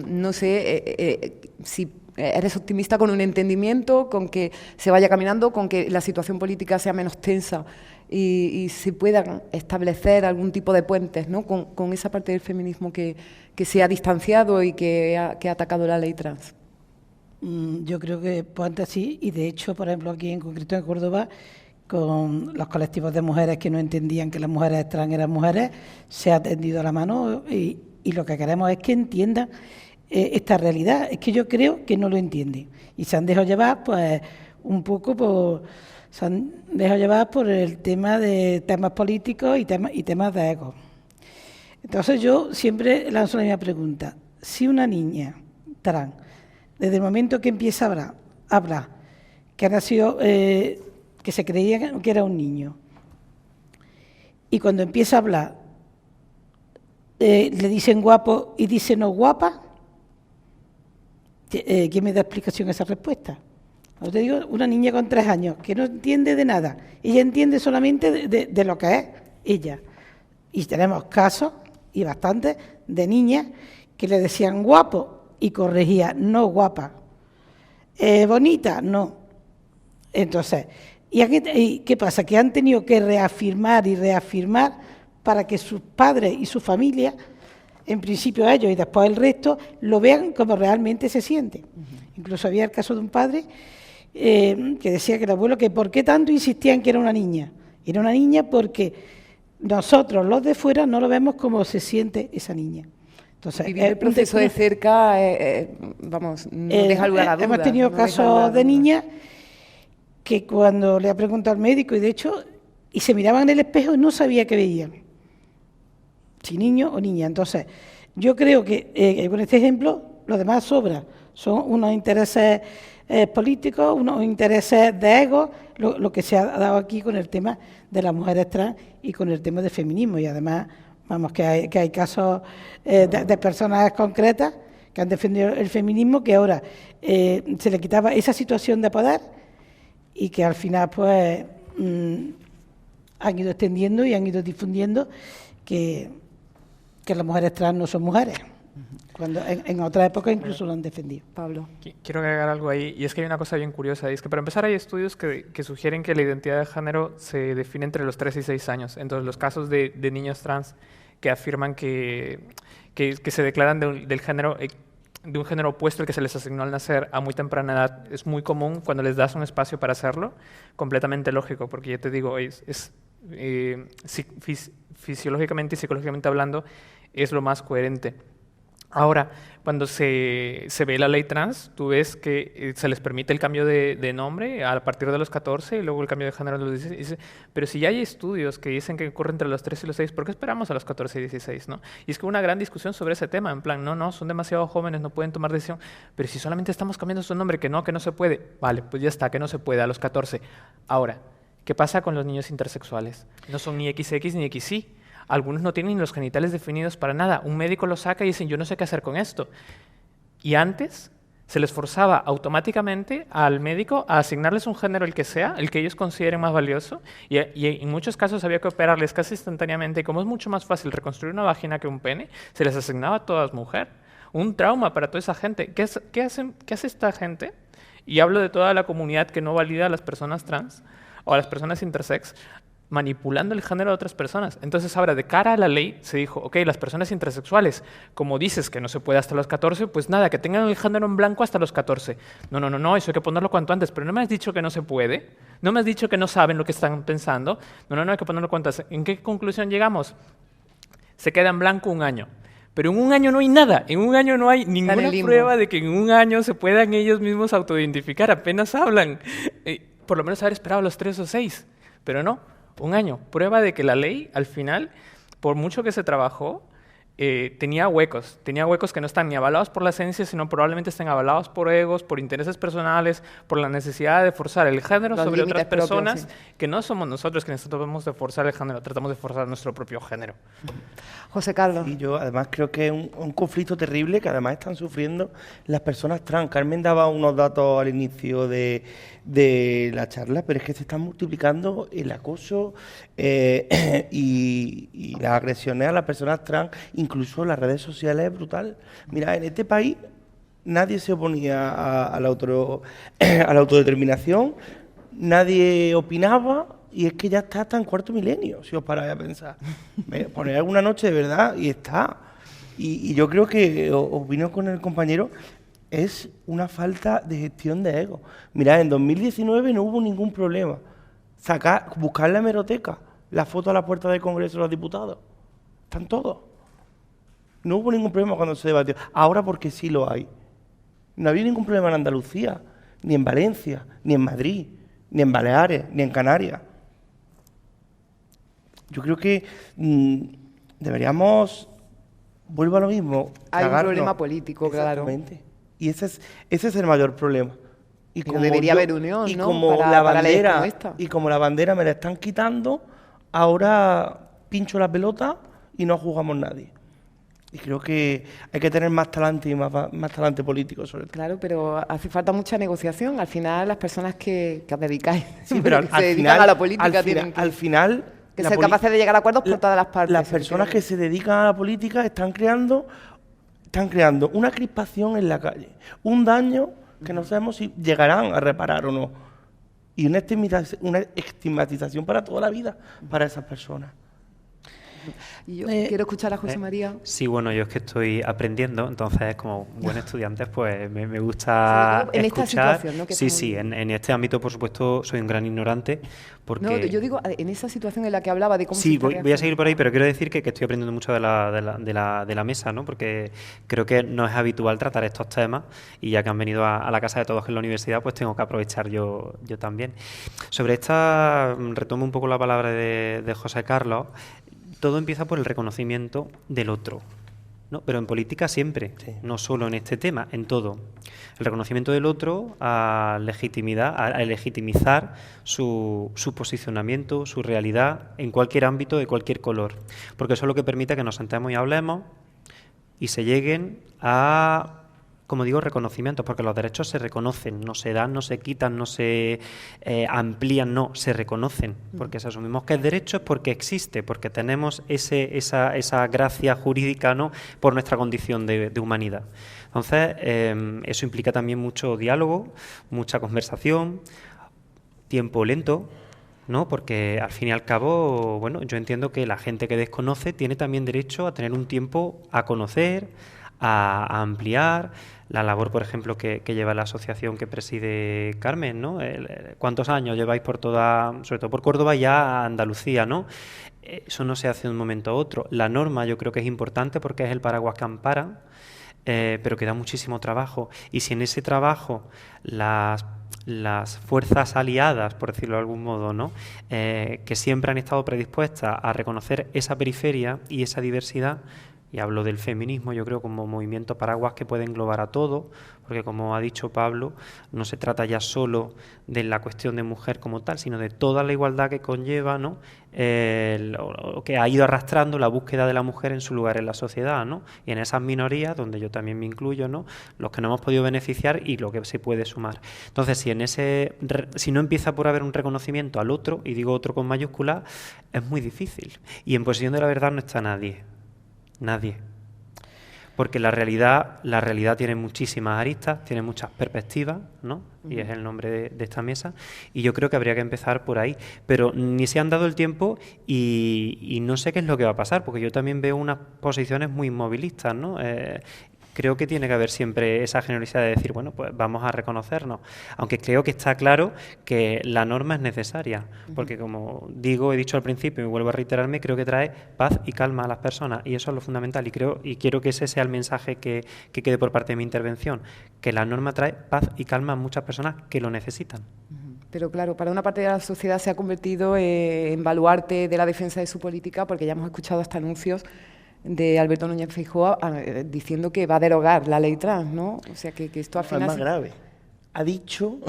No sé si eres optimista con un entendimiento, con que se vaya caminando, con que la situación política sea menos tensa y se puedan establecer algún tipo de puentes, ¿no? con esa parte del feminismo que se ha distanciado y que ha atacado la ley trans. Yo creo que puentes sí, y de hecho, por ejemplo, aquí en concreto en Córdoba, con los colectivos de mujeres que no entendían que las mujeres trans eran mujeres, se ha tendido la mano y lo que queremos es que entiendan esta realidad. Es que yo creo que no lo entienden y se han dejado llevar pues un poco por el tema de temas políticos y temas de ego. Entonces yo siempre lanzo la misma pregunta: si una niña trans, desde el momento que empieza a hablar, que ha nacido, que se creía que era un niño, y cuando empieza a hablar le dicen guapo y dice no guapa, ¿quién me da explicación a esa respuesta? Os digo, una niña con 3 años que no entiende de nada, ella entiende solamente de lo que es ella. Y tenemos casos, y bastantes, de niñas que le decían guapo y corregía, no guapa. Bonita, no. Entonces, ¿y qué pasa? Que han tenido que reafirmar y reafirmar para que sus padres y su familia, en principio ellos y después el resto, lo vean como realmente se siente. Incluso había el caso de un padre que decía que el abuelo, que ¿por qué tanto insistía en que era una niña? Era una niña porque nosotros, los de fuera, no lo vemos como se siente esa niña. Entonces, vivir el proceso de cerca, vamos, no deja lugar a dudas. Hemos tenido casos de niñas que cuando le ha preguntado al médico, y de hecho, y se miraban en el espejo y no sabía qué veían, si niño o niña. Entonces, yo creo que con este ejemplo, lo demás sobra. Son unos intereses políticos, unos intereses de ego, lo que se ha dado aquí con el tema de las mujeres trans y con el tema del feminismo. Y además, vamos, que hay casos de personas concretas que han defendido el feminismo, que ahora se le quitaba esa situación de poder y que al final pues han ido extendiendo y han ido difundiendo que las mujeres trans no son mujeres, cuando en otra época incluso lo han defendido. Pablo. Quiero agregar algo ahí, y es que hay una cosa bien curiosa, y es que para empezar hay estudios que sugieren que la identidad de género se define entre los 3 y 6 años. Entonces los casos de niños trans que afirman que se declaran del género, de un género opuesto al que se les asignó al nacer a muy temprana edad, es muy común cuando les das un espacio para hacerlo, completamente lógico, porque ya te digo, fisiológicamente y psicológicamente hablando, es lo más coherente. Ahora, cuando se ve la ley trans, tú ves que se les permite el cambio de nombre a partir de los 14 y luego el cambio de género a los 16. Pero si ya hay estudios que dicen que ocurre entre los 3 y los 6, ¿por qué esperamos a los 14 y 16? ¿No? Y es que hubo una gran discusión sobre ese tema, en plan, no, son demasiado jóvenes, no pueden tomar decisión, pero si solamente estamos cambiando su nombre, que no se puede, vale, pues ya está, que no se puede a los 14. Ahora, ¿qué pasa con los niños intersexuales? No son ni XX ni XY. Algunos no tienen los genitales definidos para nada. Un médico los saca y dicen, yo no sé qué hacer con esto. Y antes se les forzaba automáticamente al médico a asignarles un género, el que sea, el que ellos consideren más valioso, y en muchos casos había que operarles casi instantáneamente, y como es mucho más fácil reconstruir una vagina que un pene, se les asignaba a todas mujeres. Un trauma para toda esa gente. ¿Qué hace esta gente? Y hablo de toda la comunidad que no valida a las personas trans o a las personas intersex, manipulando el género de otras personas. Entonces ahora, de cara a la ley, se dijo, ok, las personas intersexuales, como dices que no se puede hasta los 14, pues nada, que tengan el género en blanco hasta los 14. No, eso hay que ponerlo cuanto antes, pero no me has dicho que no se puede, no me has dicho que no saben lo que están pensando, no, hay que ponerlo cuanto antes. ¿En qué conclusión llegamos? Se queda en blanco un año. Pero en un año no hay nada, en un año no hay ninguna prueba de que en un año se puedan ellos mismos autoidentificar, apenas hablan. Por lo menos haber esperado los 3 o 6, pero no, un año. Prueba de que la ley, al final, por mucho que se trabajó, tenía huecos que no están ni avalados por la ciencia, sino probablemente están avalados por egos, por intereses personales, por la necesidad de forzar el género sobre otras personas, que no somos nosotros quienes tratamos de forzar el género, tratamos de forzar nuestro propio género. José Carlos. Y yo además creo que es un conflicto terrible que además están sufriendo las personas trans. Carmen daba unos datos al inicio de la charla, pero es que se están multiplicando el acoso y las agresiones a las personas trans, incluso en las redes sociales, es brutal. Mira, en este país nadie se oponía a la autodeterminación, nadie opinaba, y es que ya está hasta en cuarto milenio, si os paráis a pensar. Poner alguna noche de verdad y está. Y yo creo que, opino con el compañero, es una falta de gestión de ego. Mirad, en 2019 no hubo ningún problema. Buscar la hemeroteca, la foto a la puerta del Congreso de los Diputados. Están todos. No hubo ningún problema cuando se debatió. Ahora porque sí lo hay. No había ningún problema en Andalucía, ni en Valencia, ni en Madrid, ni en Baleares, ni en Canarias. Yo creo que deberíamos, vuelvo a lo mismo, hay un problema político, claro. Exactamente. Y ese es el mayor problema. Y como debería haber unión, y ¿no? Como la bandera, y como la bandera me la están quitando, ahora pincho la pelota y no jugamos nadie. Y creo que hay que tener más talante y más talante político sobre todo. Claro, pero hace falta mucha negociación. Al final las personas que os dedicáis, sí, pero se dedican a la política, tienen al final que ser capaces de llegar a acuerdos por todas las partes. Las personas que se dedican a la política están creando una crispación en la calle, un daño que no sabemos si llegarán a reparar o no, y una estigmatización para toda la vida para esas personas. Y yo quiero escuchar a José María. Sí, bueno, yo es que estoy aprendiendo, entonces como buen estudiante pues me gusta en escuchar. Esta situación, ¿no? Sí, en este ámbito por supuesto soy un gran ignorante porque... No, yo digo en esa situación en la que hablaba de cómo... Sí, voy a seguir por ahí, pero quiero decir que estoy aprendiendo mucho de la mesa, ¿no? Porque creo que no es habitual tratar estos temas y ya que han venido a la casa de todos en la universidad, pues tengo que aprovechar yo también. Sobre esta, retomo un poco la palabra de José Carlos. Todo empieza por el reconocimiento del otro, ¿no? Pero en política siempre, sí. No solo en este tema, en todo. El reconocimiento del otro a legitimizar su posicionamiento, su realidad en cualquier ámbito, de cualquier color. Porque eso es lo que permite que nos sentemos y hablemos y se lleguen a... Como digo, reconocimientos, porque los derechos se reconocen, no se dan, no se quitan, no se amplían, no, se reconocen. Porque si asumimos que es derecho es porque existe, porque tenemos esa gracia jurídica, ¿no? Por nuestra condición de humanidad. Entonces, eso implica también mucho diálogo, mucha conversación, tiempo lento, ¿no? Porque al fin y al cabo, bueno, yo entiendo que la gente que desconoce tiene también derecho a tener un tiempo a conocer, a ampliar la labor, por ejemplo, que lleva la asociación que preside Carmen, ¿no? ¿Cuántos años lleváis por sobre todo por Córdoba y ya a Andalucía, ¿no? Eso no se hace de un momento a otro. La norma yo creo que es importante porque es el paraguas que ampara, pero que da muchísimo trabajo. Y si en ese trabajo las fuerzas aliadas, por decirlo de algún modo, ¿no? Que siempre han estado predispuestas a reconocer esa periferia y esa diversidad, y hablo del feminismo, yo creo, como movimiento paraguas que puede englobar a todo, porque como ha dicho Pablo, no se trata ya solo de la cuestión de mujer como tal, sino de toda la igualdad que conlleva, ¿no? Que ha ido arrastrando la búsqueda de la mujer en su lugar en la sociedad, ¿no? Y en esas minorías, donde yo también me incluyo, ¿no? Los que no hemos podido beneficiar y lo que se puede sumar. Entonces, si no empieza por haber un reconocimiento al otro, y digo otro con mayúscula, es muy difícil. Y en posesión de la verdad no está nadie. Nadie. Porque la realidad tiene muchísimas aristas, tiene muchas perspectivas, ¿no? Y es el nombre de esta mesa. Y yo creo que habría que empezar por ahí. Pero ni se han dado el tiempo y no sé qué es lo que va a pasar, porque yo también veo unas posiciones muy inmovilistas, ¿no? creo que tiene que haber siempre esa generosidad de decir, bueno, pues vamos a reconocernos. Aunque creo que está claro que la norma es necesaria, porque como digo, he dicho al principio y vuelvo a reiterarme, creo que trae paz y calma a las personas, y eso es lo fundamental, y quiero que ese sea el mensaje que quede por parte de mi intervención, que la norma trae paz y calma a muchas personas que lo necesitan. Pero claro, para una parte de la sociedad se ha convertido en baluarte de la defensa de su política, porque ya hemos escuchado hasta anuncios de Alberto Núñez Feijóo diciendo que va a derogar la ley trans, ¿no? O sea, que esto al final... Es más grave. Ha dicho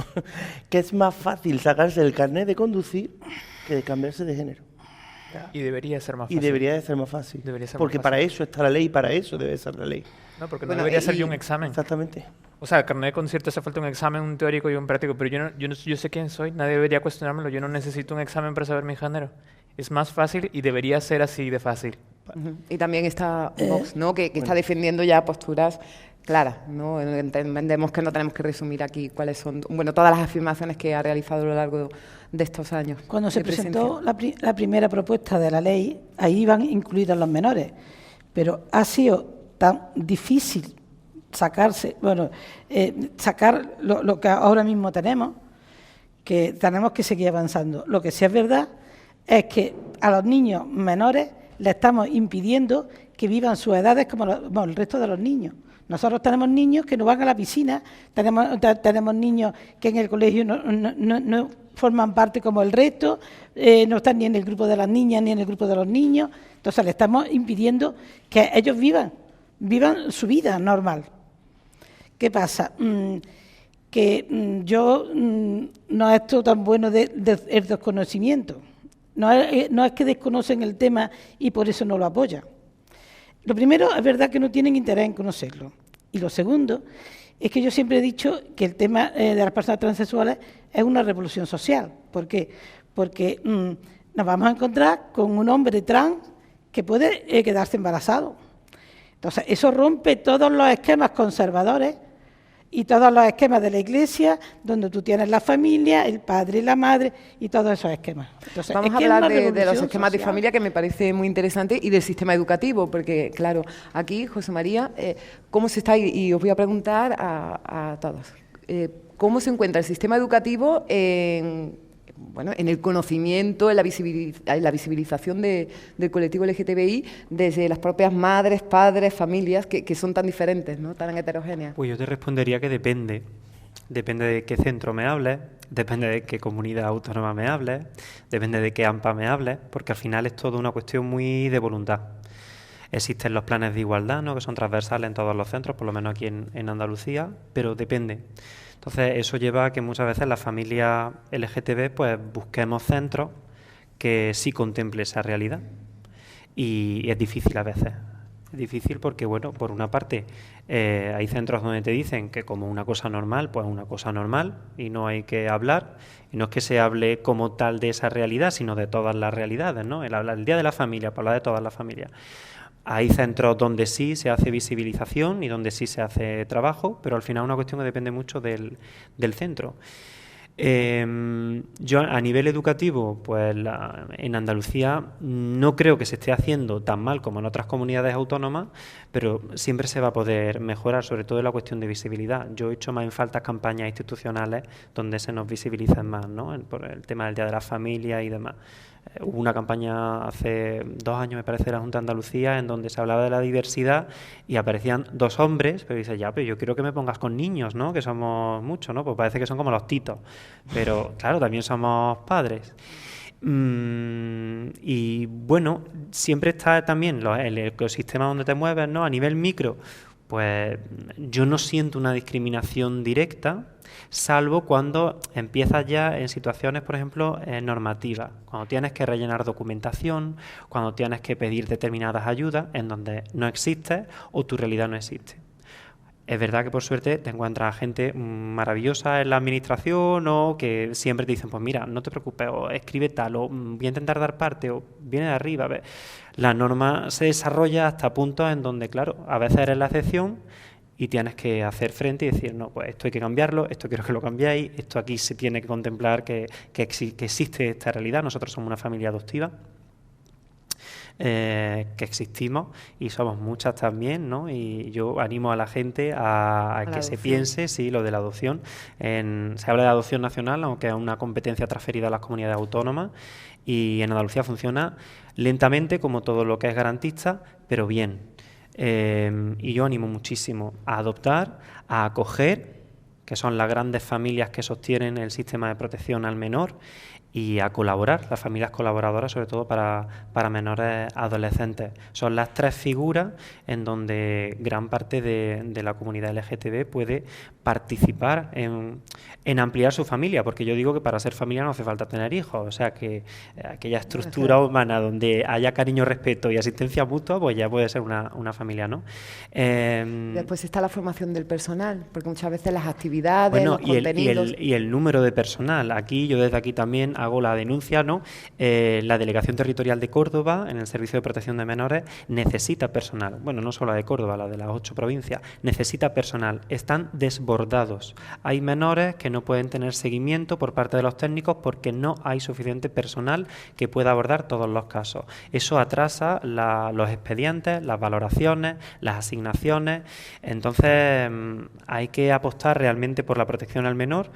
que es más fácil sacarse el carnet de conducir que de cambiarse de género. Y debería ser más fácil. Y debería de ser más fácil. Debería ser porque más para fácil. eso está la ley y para eso debe ser la ley. No, porque Bueno, no debería ser yo un examen. Exactamente. O sea, el carnet de concierto hace falta un examen, un teórico y un práctico, pero yo sé quién soy, nadie debería cuestionármelo, yo no necesito un examen para saber mi género. Es más fácil y debería ser así de fácil. Y también está Vox, ¿no? Que está defendiendo ya posturas claras, ¿no? Entendemos que no tenemos que resumir aquí cuáles son, bueno, todas las afirmaciones que ha realizado a lo largo de estos años. Cuando se presentó la primera propuesta de la ley, ahí iban incluidos los menores, pero ha sido tan difícil sacar lo que ahora mismo tenemos, que tenemos que seguir avanzando. Lo que sí es verdad es que a los niños menores le estamos impidiendo que vivan sus edades como el resto de los niños. Nosotros tenemos niños que no van a la piscina, tenemos niños que en el colegio no forman parte como el resto, no están ni en el grupo de las niñas ni en el grupo de los niños. Entonces le estamos impidiendo que ellos vivan su vida normal. ¿Qué pasa? Yo no es todo tan bueno el desconocimiento. No es que desconocen el tema y por eso no lo apoyan. Lo primero, es verdad que no tienen interés en conocerlo. Y lo segundo, es que yo siempre he dicho que el tema de las personas transexuales es una revolución social. ¿Por qué? Porque nos vamos a encontrar con un hombre trans que puede quedarse embarazado. Entonces, eso rompe todos los esquemas conservadores y todos los esquemas de la Iglesia, donde tú tienes la familia, el padre y la madre, y todos esos esquemas. Entonces, vamos a hablar de los esquemas de familia, que me parece muy interesante, y del sistema educativo, porque, claro, aquí, José María, ¿cómo se está? Y os voy a preguntar a todos, ¿cómo se encuentra el sistema educativo en el conocimiento, en la visibilización del colectivo LGTBI desde las propias madres, padres, familias, que son tan diferentes, ¿no? Tan heterogéneas? Pues yo te respondería que depende. Depende de qué centro me hables, depende de qué comunidad autónoma me hables, depende de qué AMPA me hables, porque al final es todo una cuestión muy de voluntad. Existen los planes de igualdad, ¿no?, que son transversales en todos los centros, por lo menos aquí en Andalucía, pero depende. Entonces, eso lleva a que muchas veces las familias LGTB pues busquemos centros que sí contemplen esa realidad. Y es difícil a veces. Es difícil porque, bueno, por una parte, hay centros donde te dicen que como una cosa normal, pues una cosa normal y no hay que hablar. Y no es que se hable como tal de esa realidad, sino de todas las realidades, ¿no? El Día de la Familia, para hablar de todas las familias. Hay centros donde sí se hace visibilización y donde sí se hace trabajo, pero al final es una cuestión que depende mucho del centro. Yo a nivel educativo, pues en Andalucía no creo que se esté haciendo tan mal como en otras comunidades autónomas, pero siempre se va a poder mejorar, sobre todo en la cuestión de visibilidad. Yo he hecho más en falta campañas institucionales donde se nos visibilicen más, ¿no? Por el tema del Día de la Familia y demás. Hubo una campaña hace 2 años, me parece, de la Junta de Andalucía, en donde se hablaba de la diversidad y aparecían 2 hombres, pero dice, pero yo quiero que me pongas con niños, ¿no?, que somos muchos, ¿no? Pues parece que son como los titos, pero claro, también somos padres. Y bueno, siempre está también el ecosistema donde te mueves, ¿no? A nivel micro, pues yo no siento una discriminación directa, salvo cuando empiezas ya en situaciones, por ejemplo, normativas, cuando tienes que rellenar documentación, cuando tienes que pedir determinadas ayudas en donde no existe o tu realidad no existe. Es verdad que por suerte te encuentras gente maravillosa en la administración o que siempre te dicen, pues mira, no te preocupes, o escribe tal, o voy a intentar dar parte, o viene de arriba. La norma se desarrolla hasta puntos en donde, claro, a veces eres la excepción y tienes que hacer frente y decir, no, pues esto hay que cambiarlo, esto quiero que lo cambiéis, esto aquí se tiene que contemplar que existe esta realidad, nosotros somos una familia adoptiva. que existimos y somos muchas también, ¿no? Y yo animo a la gente a que se piense, sí, lo de la adopción. Se habla de adopción nacional, aunque es una competencia transferida a las comunidades autónomas, y en Andalucía funciona lentamente, como todo lo que es garantista, pero bien. Y yo animo muchísimo a adoptar, a acoger, que son las grandes familias que sostienen el sistema de protección al menor, y a colaborar, las familias colaboradoras, sobre todo para menores adolescentes. Son las tres figuras en donde gran parte de la comunidad LGTB puede participar en ampliar su familia, porque yo digo que para ser familia no hace falta tener hijos, o sea que aquella estructura humana donde haya cariño, respeto y asistencia mutua, pues ya puede ser una familia, ¿no? Después está la formación del personal, porque muchas veces las actividades, los contenidos... Y el número de personal. Aquí, yo desde aquí también hago la denuncia, ¿no? La Delegación Territorial de Córdoba, en el Servicio de Protección de Menores, necesita personal. Bueno, no solo la de Córdoba, la de las 8 provincias, necesita personal. Están desbordados. Hay menores que no pueden tener seguimiento por parte de los técnicos porque no hay suficiente personal que pueda abordar todos los casos. Eso atrasa los expedientes, las valoraciones, las asignaciones. Entonces, hay que apostar realmente por la protección al menor.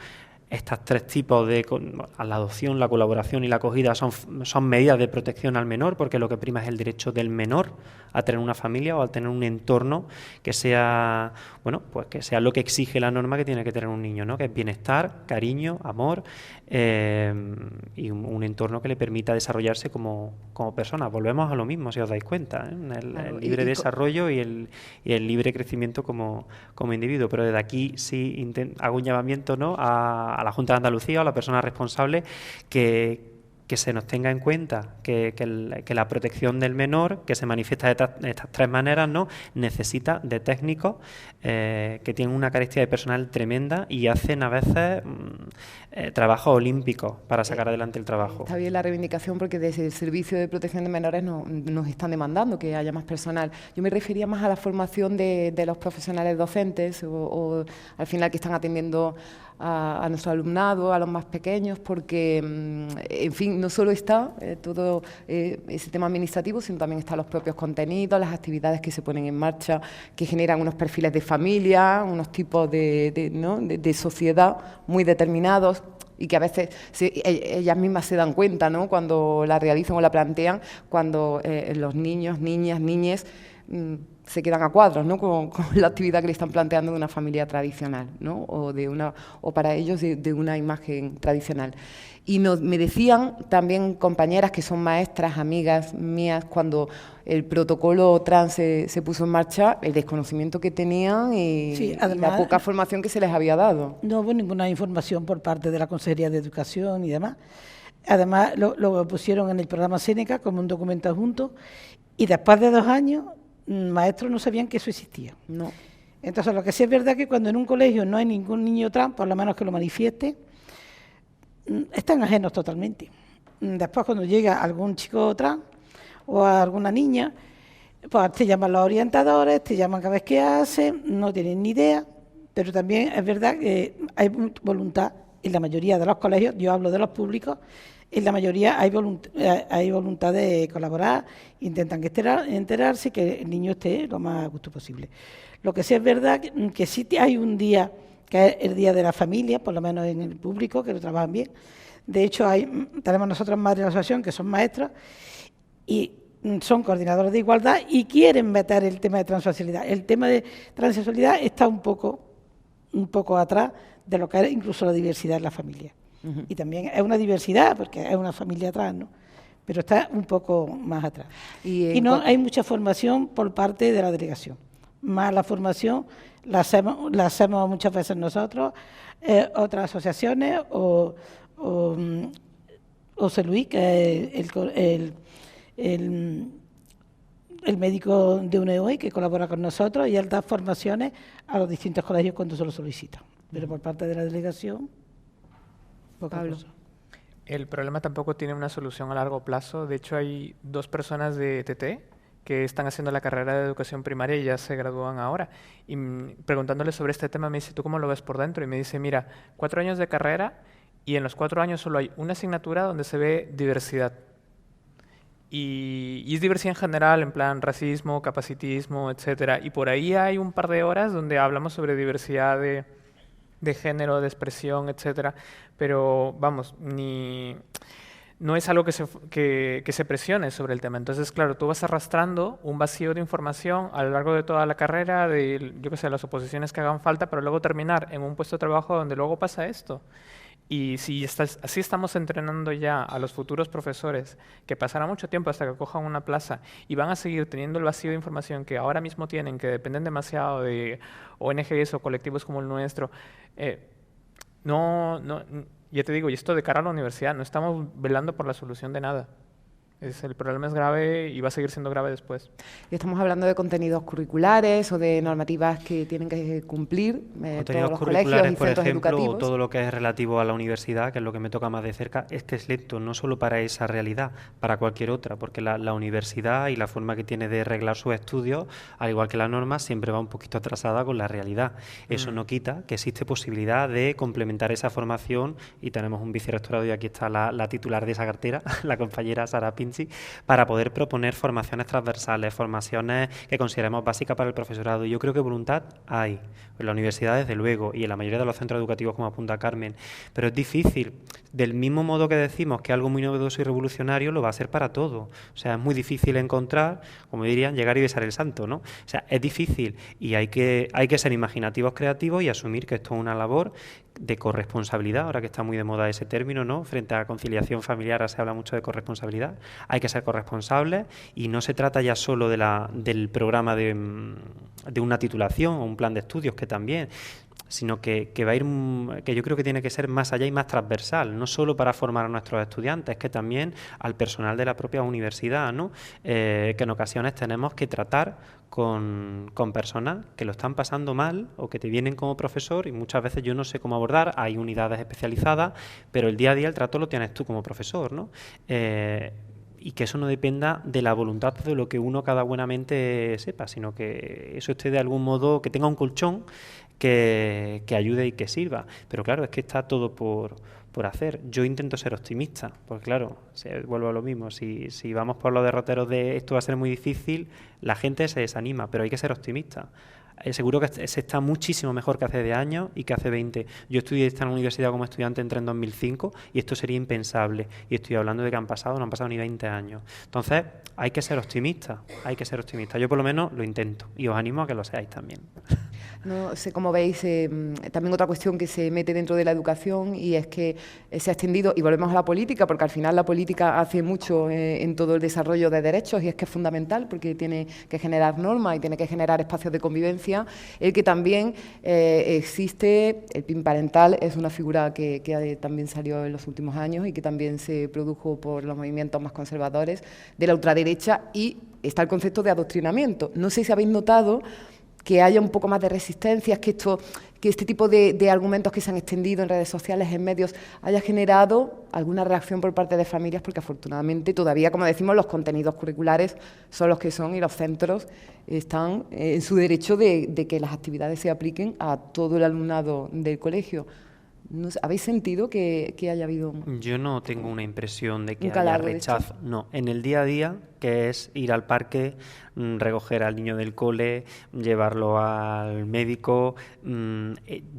Estos tres tipos la adopción, la colaboración y la acogida son medidas de protección al menor, porque lo que prima es el derecho del menor a tener una familia o a tener un entorno que sea, bueno, pues que sea lo que exige la norma que tiene que tener un niño, ¿no? Que es bienestar, cariño, amor, y un entorno que le permita desarrollarse como persona. Volvemos a lo mismo, si os dais cuenta, ¿eh? El libre desarrollo y el libre crecimiento como individuo. Pero desde aquí sí hago un llamamiento, ¿no?, a la Junta de Andalucía o a la persona responsable que se nos tenga en cuenta que la protección del menor, que se manifiesta de estas tres maneras, ¿no?, necesita de técnicos que tienen una carestía de personal tremenda y hacen a veces trabajos olímpicos para sacar adelante el trabajo. Está bien la reivindicación, porque desde el Servicio de Protección de Menores nos están demandando que haya más personal. Yo me refería más a la formación de los profesionales docentes o al final que están atendiendo a nuestro alumnado, a los más pequeños, porque, en fin, no solo está todo ese tema administrativo, sino también están los propios contenidos, las actividades que se ponen en marcha, que generan unos perfiles de familia, unos tipos de sociedad muy determinados, y que a veces ellas mismas se dan cuenta, ¿no?, cuando la realizan o la plantean, cuando los niños, niñas, niñes se quedan a cuadros, ¿no?, con la actividad que le están planteando de una familia tradicional, ¿no?, o para ellos de una imagen tradicional. Y me decían también compañeras que son maestras, amigas mías, cuando el protocolo trans se puso en marcha, el desconocimiento que tenían y la poca formación que se les había dado. No hubo ninguna información por parte de la Consejería de Educación y demás. Además, lo pusieron en el programa Séneca como un documento adjunto, y después de 2 años, maestros no sabían que eso existía. No. Entonces, lo que sí es verdad que cuando en un colegio no hay ningún niño trans, por lo menos que lo manifieste, están ajenos totalmente. Después, cuando llega algún chico trans o alguna niña, pues te llaman los orientadores, te llaman cada vez que hacen, no tienen ni idea, pero también es verdad que hay voluntad en la mayoría de los colegios, yo hablo de los públicos, en la mayoría hay voluntad de colaborar, intentan enterarse, que el niño esté lo más a gusto posible. Lo que sí es verdad que sí hay un día, que es el Día de la Familia, por lo menos en el público, que lo trabajan bien. De hecho, tenemos nosotros madres de la asociación que son maestras y son coordinadores de igualdad y quieren meter el tema de transexualidad. El tema de transexualidad está un poco atrás de lo que es incluso la diversidad en la familia. Y también es una diversidad, porque es una familia trans, ¿no?, pero está un poco más atrás. Y no hay mucha formación por parte de la delegación. Más la formación la hacemos muchas veces nosotros, otras asociaciones, o José Luis, que es el médico de UNEOI, que colabora con nosotros, y él da formaciones a los distintos colegios cuando se lo solicitan. Pero por parte de la delegación, poca cosa. El problema tampoco tiene una solución a largo plazo. De hecho, hay 2 personas de TT que están haciendo la carrera de educación primaria y ya se gradúan ahora. Y preguntándole sobre este tema, me dice, ¿tú cómo lo ves por dentro? Y me dice, mira, 4 años de carrera y en los 4 años solo hay una asignatura donde se ve diversidad. Y es diversidad en general, en plan racismo, capacitismo, etcétera. Y por ahí hay un par de horas donde hablamos sobre diversidad de género, de expresión, etcétera. Pero, vamos, no es algo que se presione sobre el tema. Entonces, claro, tú vas arrastrando un vacío de información a lo largo de toda la carrera, de, yo qué sé, las oposiciones que hagan falta, pero luego terminar en un puesto de trabajo donde luego pasa esto. Y si así estamos entrenando ya a los futuros profesores, que pasará mucho tiempo hasta que cojan una plaza y van a seguir teniendo el vacío de información que ahora mismo tienen, que dependen demasiado de ONGs o colectivos como el nuestro, ya te digo, y esto de cara a la universidad, no estamos velando por la solución de nada. El problema es grave y va a seguir siendo grave después. Estamos hablando de contenidos curriculares o de normativas que tienen que cumplir todos los colegios y por centros ejemplo, educativos. o todo lo que es relativo a la universidad, que es lo que me toca más de cerca, es que es lento, no solo para esa realidad, para cualquier otra, porque la universidad y la forma que tiene de reglar sus estudios, al igual que la norma, siempre va un poquito atrasada con la realidad. Eso no quita que existe posibilidad de complementar esa formación, y tenemos un vicerrectorado, y aquí está la titular de esa cartera, la compañera Sara Pinci, para poder proponer formaciones transversales, formaciones que consideremos básicas para el profesorado. Y yo creo que voluntad hay, en la universidad desde luego, y en la mayoría de los centros educativos como apunta Carmen, pero es difícil. Del mismo modo que decimos que algo muy novedoso y revolucionario lo va a ser para todo. O sea, es muy difícil encontrar, como dirían, llegar y besar el santo, ¿no? O sea, es difícil y hay que ser imaginativos, creativos y asumir que esto es una labor de corresponsabilidad, ahora que está muy de moda ese término, ¿no? Frente a conciliación familiar ahora se habla mucho de corresponsabilidad. Hay que ser corresponsables y no se trata ya solo del programa de una titulación o un plan de estudios, que también, sino que va a ir, que yo creo que tiene que ser más allá y más transversal, no solo para formar a nuestros estudiantes, que también al personal de la propia universidad, ¿no? Que en ocasiones tenemos que tratar con personas que lo están pasando mal o que te vienen como profesor y muchas veces yo no sé cómo abordar, hay unidades especializadas, pero el día a día el trato lo tienes tú como profesor, ¿no? Y que eso no dependa de la voluntad de lo que uno cada buenamente sepa, sino que eso esté de algún modo, que tenga un colchón que ayude y que sirva. Pero claro, es que está todo por hacer. Yo intento ser optimista, porque claro, vuelvo a lo mismo, si vamos por los derroteros de esto va a ser muy difícil, la gente se desanima, pero hay que ser optimista. Seguro que se está muchísimo mejor que hace 10 años y que hace 20. Yo estudié esta en la universidad como estudiante, entré en 2005 y esto sería impensable. Y estoy hablando de que no han pasado ni 20 años. Entonces, hay que ser optimista, hay que ser optimista. Yo por lo menos lo intento y os animo a que lo seáis también. No sé cómo veis, también otra cuestión que se mete dentro de la educación y es que se ha extendido, y volvemos a la política, porque al final la política hace mucho en todo el desarrollo de derechos y es que es fundamental porque tiene que generar normas y tiene que generar espacios de convivencia, el que también existe, el PIN parental es una figura que también salió en los últimos años y que también se produjo por los movimientos más conservadores de la ultraderecha, y está el concepto de adoctrinamiento. No sé si habéis notado que haya un poco más de resistencias, que este tipo de argumentos que se han extendido en redes sociales, en medios, haya generado alguna reacción por parte de familias, porque afortunadamente todavía, como decimos, los contenidos curriculares son los que son y los centros están en su derecho de que las actividades se apliquen a todo el alumnado del colegio. ¿Habéis sentido que haya habido...? Yo no tengo una impresión de que haya rechazo. No, en el día a día, que es ir al parque, recoger al niño del cole, llevarlo al médico,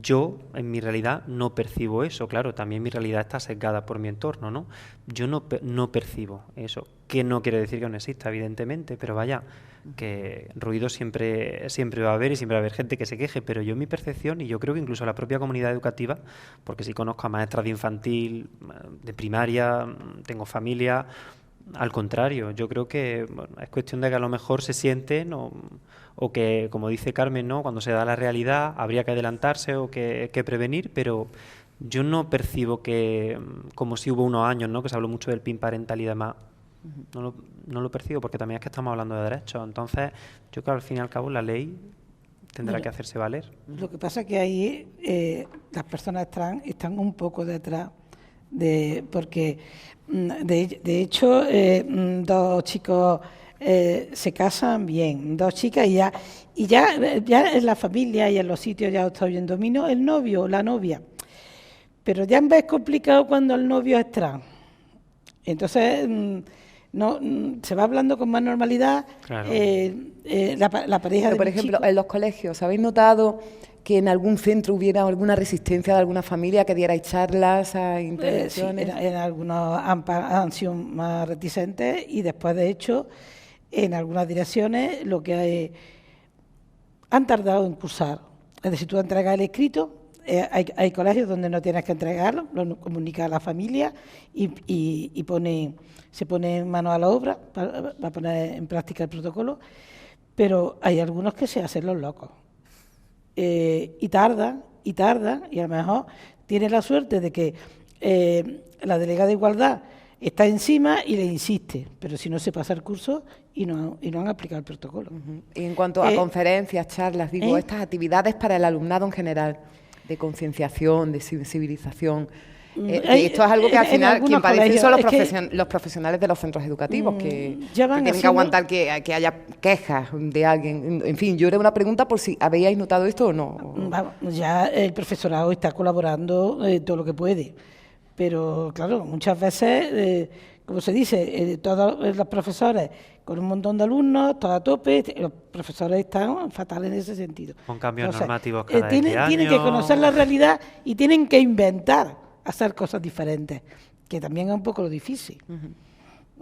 yo, en mi realidad, no percibo eso. Claro, también mi realidad está sesgada por mi entorno, ¿no? Yo no percibo eso, que no quiere decir que no exista, evidentemente, pero vaya, que ruido siempre va a haber y siempre va a haber gente que se queje, pero yo, mi percepción, y yo creo que incluso la propia comunidad educativa, porque sí conozco a maestras de infantil, de primaria, tengo familia, al contrario, yo creo que es cuestión de que a lo mejor se sienten o que, como dice Carmen, ¿no? Cuando se da la realidad habría que adelantarse o que prevenir, pero yo no percibo que, como si hubo unos años, ¿no? Que se habló mucho del PIN parental y demás, no lo percibo, porque también es que estamos hablando de derechos. Entonces, yo creo que al fin y al cabo la ley tendrá que hacerse valer. Lo que pasa es que ahí las personas trans están un poco detrás, porque de hecho dos chicos se casan bien, dos chicas, y ya en la familia y en los sitios ya está oyendo el novio o la novia, pero ya es complicado cuando el novio es trans. Entonces no se va hablando con más normalidad. Claro. La pareja Pero, por ejemplo, en los colegios, ¿habéis notado que en algún centro hubiera alguna resistencia de alguna familia que dierais charlas a intervenciones? Sí, en algunos han sido más reticentes y después, de hecho, en algunas direcciones lo que han tardado en cursar. Es decir, tú entregas el escrito, hay colegios donde no tienes que entregarlo, lo comunica a la familia y se pone mano a la obra para poner en práctica el protocolo, pero hay algunos que se hacen los locos. Y tardan, y a lo mejor tiene la suerte de que la delegada de Igualdad está encima y le insiste, pero si no se pasa el curso y no han aplicado el protocolo. Y en cuanto a conferencias, charlas, digo, estas actividades para el alumnado en general, de concienciación, de sensibilización, esto es algo que al final quien padece son los profesionales de los centros educativos, que tienen que aguantar que haya quejas de alguien. En fin, yo era una pregunta por si habíais notado esto o no. Vamos, ya el profesorado está colaborando todo lo que puede, pero claro, muchas veces, como se dice, todos los profesores con un montón de alumnos, todo a tope, los profesores están fatales en ese sentido. Con cambios normativos cada año. Tienen que conocer la realidad y tienen que inventar hacer cosas diferentes, que también es un poco lo difícil.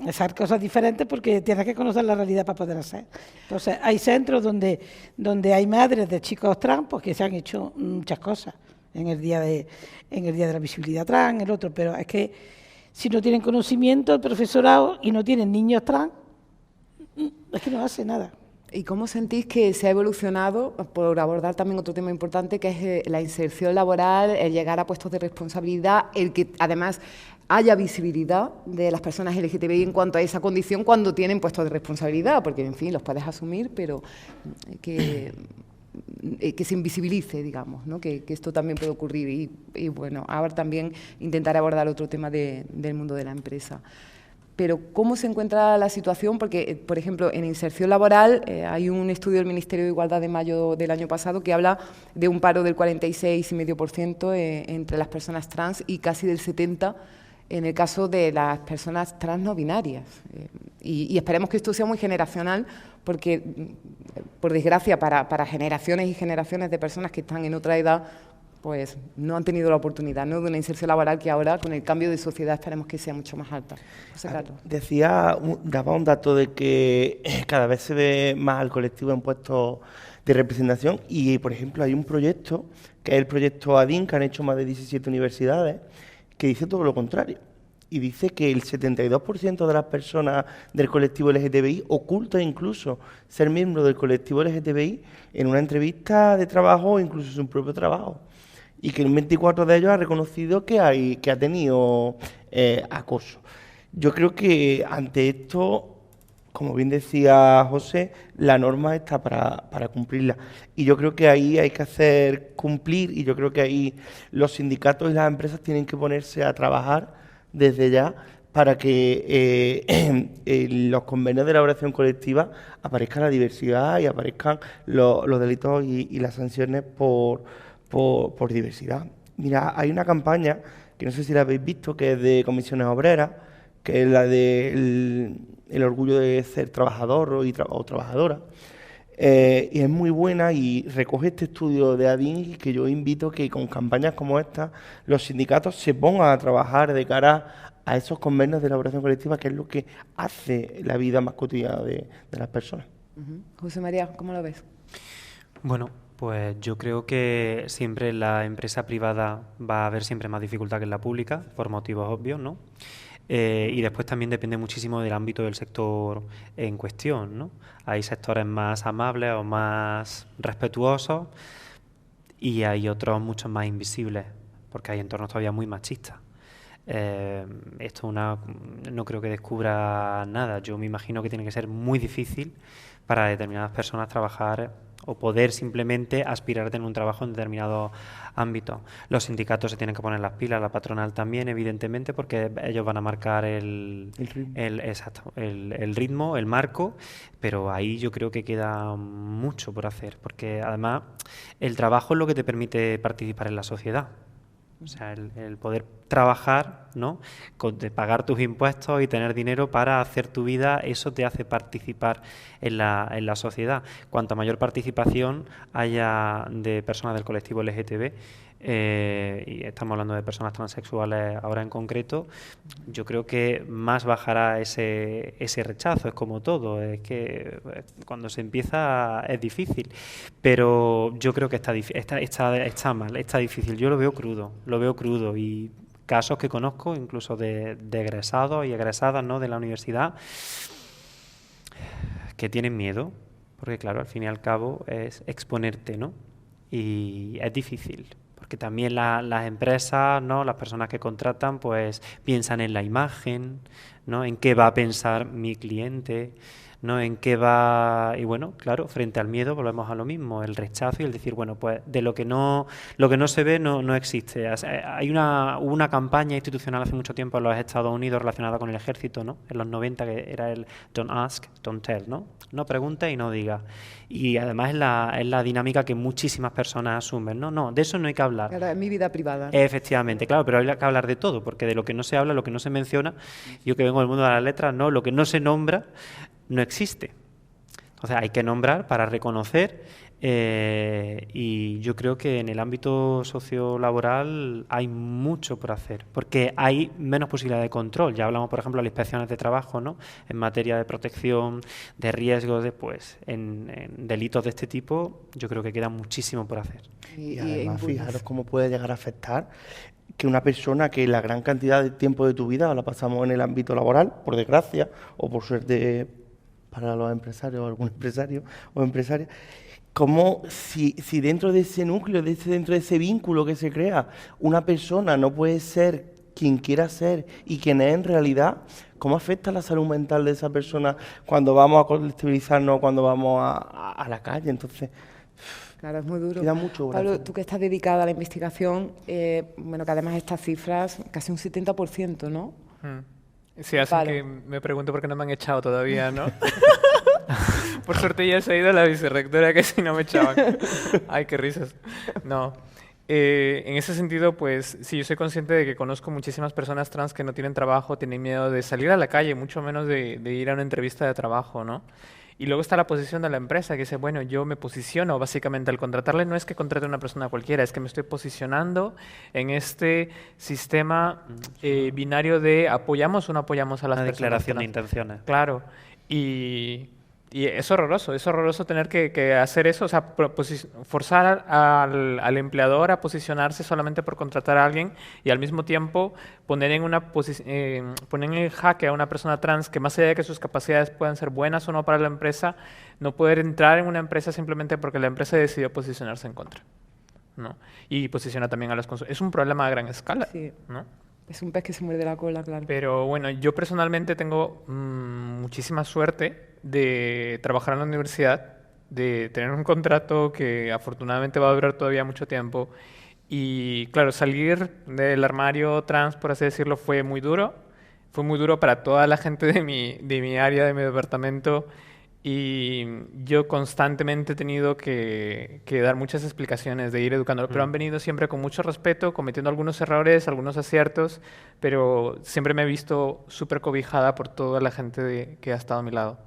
Hacer cosas diferentes porque tienes que conocer la realidad para poder hacer. Entonces, hay centros donde hay madres de chicos trans pues, que se han hecho muchas cosas en el día de la visibilidad trans, el otro, pero es que si no tienen conocimiento el profesorado y no tienen niños trans, es que no hace nada. ¿Y cómo sentís que se ha evolucionado, por abordar también otro tema importante, que es la inserción laboral, el llegar a puestos de responsabilidad, el que además haya visibilidad de las personas LGTBI en cuanto a esa condición cuando tienen puestos de responsabilidad? Porque, en fin, los puedes asumir, pero que se invisibilice, digamos, ¿no? Que esto también puede ocurrir. Y bueno, ahora también intentar abordar otro tema del mundo de la empresa. Pero ¿cómo se encuentra la situación? Porque, por ejemplo, en inserción laboral hay un estudio del Ministerio de Igualdad de mayo del año pasado que habla de un paro del 46,5% entre las personas trans y casi del 70% en el caso de las personas trans no binarias. Y esperemos que esto sea muy generacional porque, por desgracia, para generaciones y generaciones de personas que están en otra edad, pues no han tenido la oportunidad, ¿no?, de una inserción laboral que ahora, con el cambio de sociedad, esperemos que sea mucho más alta. José Carlos. Daba un dato de que cada vez se ve más al colectivo en puestos de representación y, por ejemplo, hay un proyecto, que es el proyecto ADIN, que han hecho más de 17 universidades, que dice todo lo contrario. Y dice que el 72% de las personas del colectivo LGTBI oculta incluso ser miembro del colectivo LGTBI en una entrevista de trabajo o incluso en su propio trabajo. Y que un 24% de ellos ha reconocido que ha tenido acoso. Yo creo que ante esto, como bien decía José, la norma está para cumplirla. Y yo creo que ahí hay que hacer cumplir, y yo creo que ahí los sindicatos y las empresas tienen que ponerse a trabajar desde ya para que en los convenios de elaboración colectiva aparezca la diversidad y aparezcan los delitos y las sanciones por diversidad. Mira, hay una campaña, que no sé si la habéis visto, que es de Comisiones Obreras, que es la de el orgullo de ser trabajador o trabajadora, y es muy buena y recoge este estudio de ADIN, que yo invito que con campañas como esta los sindicatos se pongan a trabajar de cara a esos convenios de elaboración colectiva, que es lo que hace la vida más cotidiana de las personas. José María, ¿cómo lo ves? Bueno, pues yo creo que siempre en la empresa privada va a haber siempre más dificultad que en la pública, por motivos obvios, ¿no? Y después también depende muchísimo del ámbito del sector en cuestión, ¿no? Hay sectores más amables o más respetuosos y hay otros mucho más invisibles, porque hay entornos todavía muy machistas. Esto no creo que descubra nada. Yo me imagino que tiene que ser muy difícil para determinadas personas trabajar o poder simplemente aspirar a tener un trabajo en determinados ámbitos. Los sindicatos se tienen que poner las pilas, la patronal también, evidentemente, porque ellos van a marcar el ritmo, el marco, pero ahí yo creo que queda mucho por hacer, porque además el trabajo es lo que te permite participar en la sociedad. O sea, el poder trabajar, ¿no? De pagar tus impuestos y tener dinero para hacer tu vida, eso te hace participar en la sociedad. Cuanta mayor participación haya de personas del colectivo LGTB, y estamos hablando de personas transexuales ahora en concreto, yo creo que más bajará ese rechazo. Es como todo, es que cuando se empieza es difícil, pero yo creo que está mal, está difícil. Yo lo veo crudo y casos que conozco incluso de egresados y egresadas, ¿no?, de la universidad que tienen miedo, porque claro, al fin y al cabo es exponerte, ¿no? Y es difícil. Porque también las empresas, ¿no?, las personas que contratan, pues piensan en la imagen, ¿no?, en qué va a pensar mi cliente, ¿no?, en qué va... Y bueno, claro, frente al miedo volvemos a lo mismo, el rechazo y el decir, bueno, pues de lo que no se ve no existe. Hubo una campaña institucional hace mucho tiempo en los Estados Unidos relacionada con el ejército, ¿no?, en los 90, que era el don't ask, don't tell, ¿no? No preguntes y no digas. Y además es la dinámica que muchísimas personas asumen, ¿no? No, de eso no hay que hablar. Claro, es mi vida privada, ¿no? Efectivamente, claro, pero hay que hablar de todo, porque de lo que no se habla, lo que no se menciona, yo que vengo del mundo de las letras, no, lo que no se nombra no existe. Entonces hay que nombrar para reconocer, y yo creo que en el ámbito sociolaboral hay mucho por hacer, porque hay menos posibilidad de control. Ya hablamos, por ejemplo, de las inspecciones de trabajo, ¿no?, en materia de protección, de riesgos, en delitos de este tipo, yo creo que queda muchísimo por hacer. Y además, fijaros cómo puede llegar a afectar que una persona que la gran cantidad de tiempo de tu vida la pasamos en el ámbito laboral, por desgracia, o por suerte para los empresarios, o algún empresario o empresaria, como si dentro de ese núcleo, dentro de ese vínculo que se crea, una persona no puede ser quien quiera ser y quien es en realidad, ¿cómo afecta la salud mental de esa persona cuando vamos a colectivizarnos, cuando vamos a la calle? Entonces, claro, es muy duro. Queda mucho. Pablo, tú que estás dedicada a la investigación, bueno, que además estas cifras, casi un 70%, ¿no? Sí, hacen que me pregunto por qué no me han echado todavía, ¿no? Por suerte ya se ha ido la vicerrectora, que si no me echaban. Ay, qué risas. No. En ese sentido, pues sí, yo soy consciente de que conozco muchísimas personas trans que no tienen trabajo, tienen miedo de salir a la calle, mucho menos de ir a una entrevista de trabajo, ¿no? Y luego está la posición de la empresa, que dice, bueno, yo me posiciono, básicamente al contratarle no es que contrate a una persona cualquiera, es que me estoy posicionando en este sistema binario de apoyamos o no apoyamos a las personas. Una declaración de intenciones. Claro, y es horroroso tener que hacer eso, o sea, forzar al empleador a posicionarse solamente por contratar a alguien y al mismo tiempo poner poner en jaque a una persona trans que más allá de que sus capacidades puedan ser buenas o no para la empresa, no poder entrar en una empresa simplemente porque la empresa decidió posicionarse en contra, ¿no? Y posiciona también a las consumidores. Es un problema a gran escala, sí, ¿no? Es un pez que se muerde la cola, claro. Pero bueno, yo personalmente tengo muchísima suerte de trabajar en la universidad, de tener un contrato que afortunadamente va a durar todavía mucho tiempo. Y claro, salir del armario trans, por así decirlo, fue muy duro. Fue muy duro para toda la gente de mi área, de mi departamento. Y yo constantemente he tenido que dar muchas explicaciones, de ir educando, pero han venido siempre con mucho respeto, cometiendo algunos errores, algunos aciertos, pero siempre me he visto súper cobijada por toda la gente que ha estado a mi lado.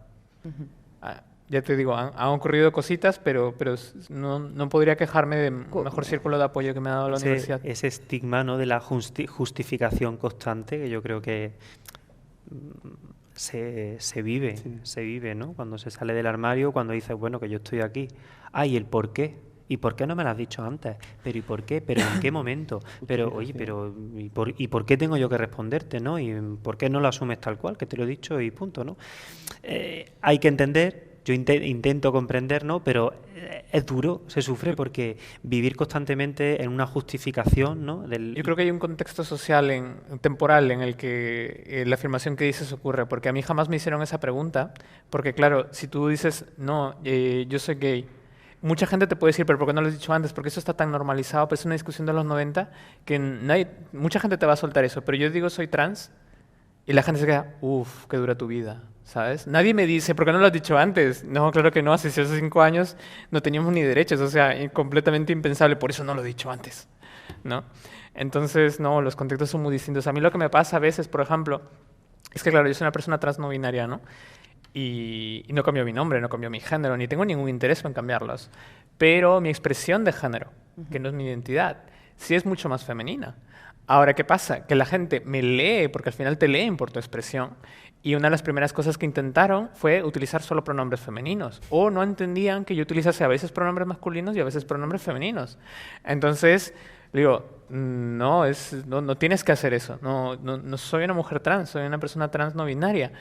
Ya te digo, han ocurrido cositas, pero no podría quejarme del mejor círculo de apoyo que me ha dado la universidad. Ese estigma, ¿no?, de la justificación constante, que yo creo que se vive, ¿no? Cuando se sale del armario, cuando dices, bueno, que yo estoy aquí. ¿Y el por qué? ¿Y por qué no me lo has dicho antes? ¿Pero y por qué? ¿Pero en qué momento? Pero, oye, ¿y por qué tengo yo que responderte, no? ¿Y por qué no lo asumes tal cual? Que te lo he dicho y punto, ¿no? Hay que entender, yo intento comprender, ¿no? Pero es duro, se sufre, porque vivir constantemente en una justificación, ¿no? Yo creo que hay un contexto social, temporal, en el que la afirmación que dices ocurre, porque a mí jamás me hicieron esa pregunta, porque claro, si tú dices, no, yo soy gay, mucha gente te puede decir, pero ¿por qué no lo has dicho antes? Porque eso está tan normalizado, pues es una discusión de los 90, que mucha gente te va a soltar eso, pero yo digo soy trans, y la gente se queda, uff, qué dura tu vida, ¿sabes? Nadie me dice, ¿por qué no lo has dicho antes? No, claro que no, hace 5 años no teníamos ni derechos, o sea, completamente impensable, por eso no lo he dicho antes, ¿no? Entonces, no, los contextos son muy distintos. A mí lo que me pasa a veces, por ejemplo, es que, claro, yo soy una persona trans no binaria, ¿no? Y no cambio mi nombre, no cambio mi género, ni tengo ningún interés en cambiarlos. Pero mi expresión de género, que no es mi identidad, sí es mucho más femenina. Ahora, ¿qué pasa? Que la gente me lee, porque al final te leen por tu expresión, y una de las primeras cosas que intentaron fue utilizar solo pronombres femeninos, o no entendían que yo utilizase a veces pronombres masculinos y a veces pronombres femeninos. Entonces, digo, no tienes que hacer eso, no soy una mujer trans, soy una persona trans no binaria.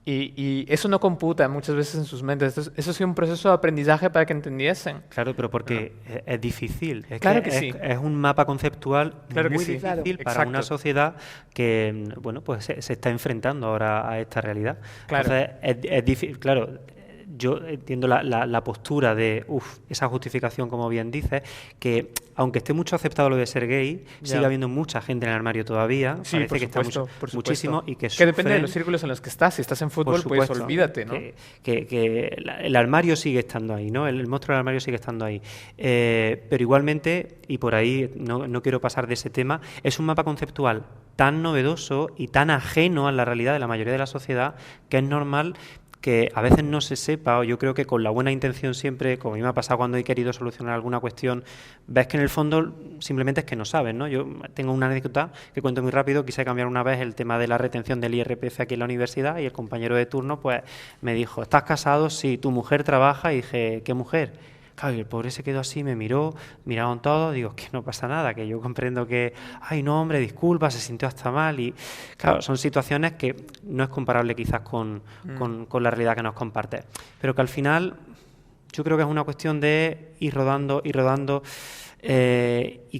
Y eso no computa muchas veces en sus mentes. Eso ha sido un proceso de aprendizaje para que entendiesen. Claro, pero porque es difícil. Claro que sí. Es un mapa conceptual claro muy que sí. difícil para Exacto. una sociedad que, bueno, pues se está enfrentando ahora a esta realidad. Claro. Entonces, es difícil, claro. Yo entiendo la postura de, esa justificación, como bien dices, que aunque esté mucho aceptado lo de ser gay, sigue habiendo mucha gente en el armario todavía. Sí, parece por que supuesto, está muchísimo y que depende de los círculos en los que estás. Si estás en fútbol, pues olvídate, ¿no? Que el armario sigue estando ahí, ¿no? El monstruo del armario sigue estando ahí. Pero igualmente, y por ahí no quiero pasar de ese tema, es un mapa conceptual tan novedoso y tan ajeno a la realidad de la mayoría de la sociedad que es normal que a veces no se sepa, o yo creo que con la buena intención siempre, como a mí me ha pasado cuando he querido solucionar alguna cuestión, ves que en el fondo simplemente es que no sabes, ¿no? Yo tengo una anécdota que cuento muy rápido. Quise cambiar una vez el tema de la retención del IRPF aquí en la universidad y el compañero de turno pues me dijo, ¿estás casado? Sí. ¿Tu mujer trabaja? Y dije, ¿qué mujer? Claro, y el pobre se quedó así, me miró, miraron todos, digo, que no pasa nada, que yo comprendo que, ay, no, hombre, disculpa, se sintió hasta mal. Y claro, son situaciones que no es comparable quizás con la realidad que nos comparte. Pero que al final yo creo que es una cuestión de ir rodando, y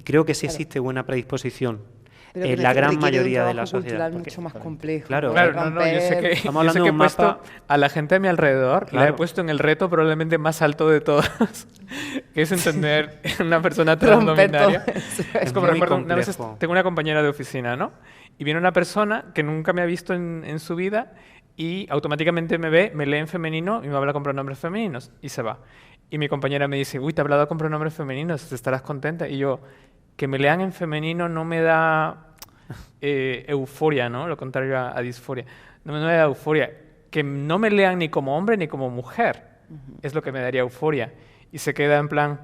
creo que sí existe buena predisposición. La gran mayoría de la sociedad. Es mucho más complejo. Claro, yo sé que, he puesto a la gente a mi alrededor, la he puesto en el reto probablemente más alto de todos, que es entender una persona trans no binaria. Es como recuerdo, una vez tengo una compañera de oficina, ¿no? Y viene una persona que nunca me ha visto en su vida y automáticamente me ve, me lee en femenino y me habla con pronombres femeninos y se va. Y mi compañera me dice, uy, te he hablado con pronombres femeninos, estarás contenta. Y yo, que me lean en femenino no me da euforia, ¿no? Lo contrario a disforia. No me da euforia. Que no me lean ni como hombre ni como mujer es lo que me daría euforia. Y se queda en plan...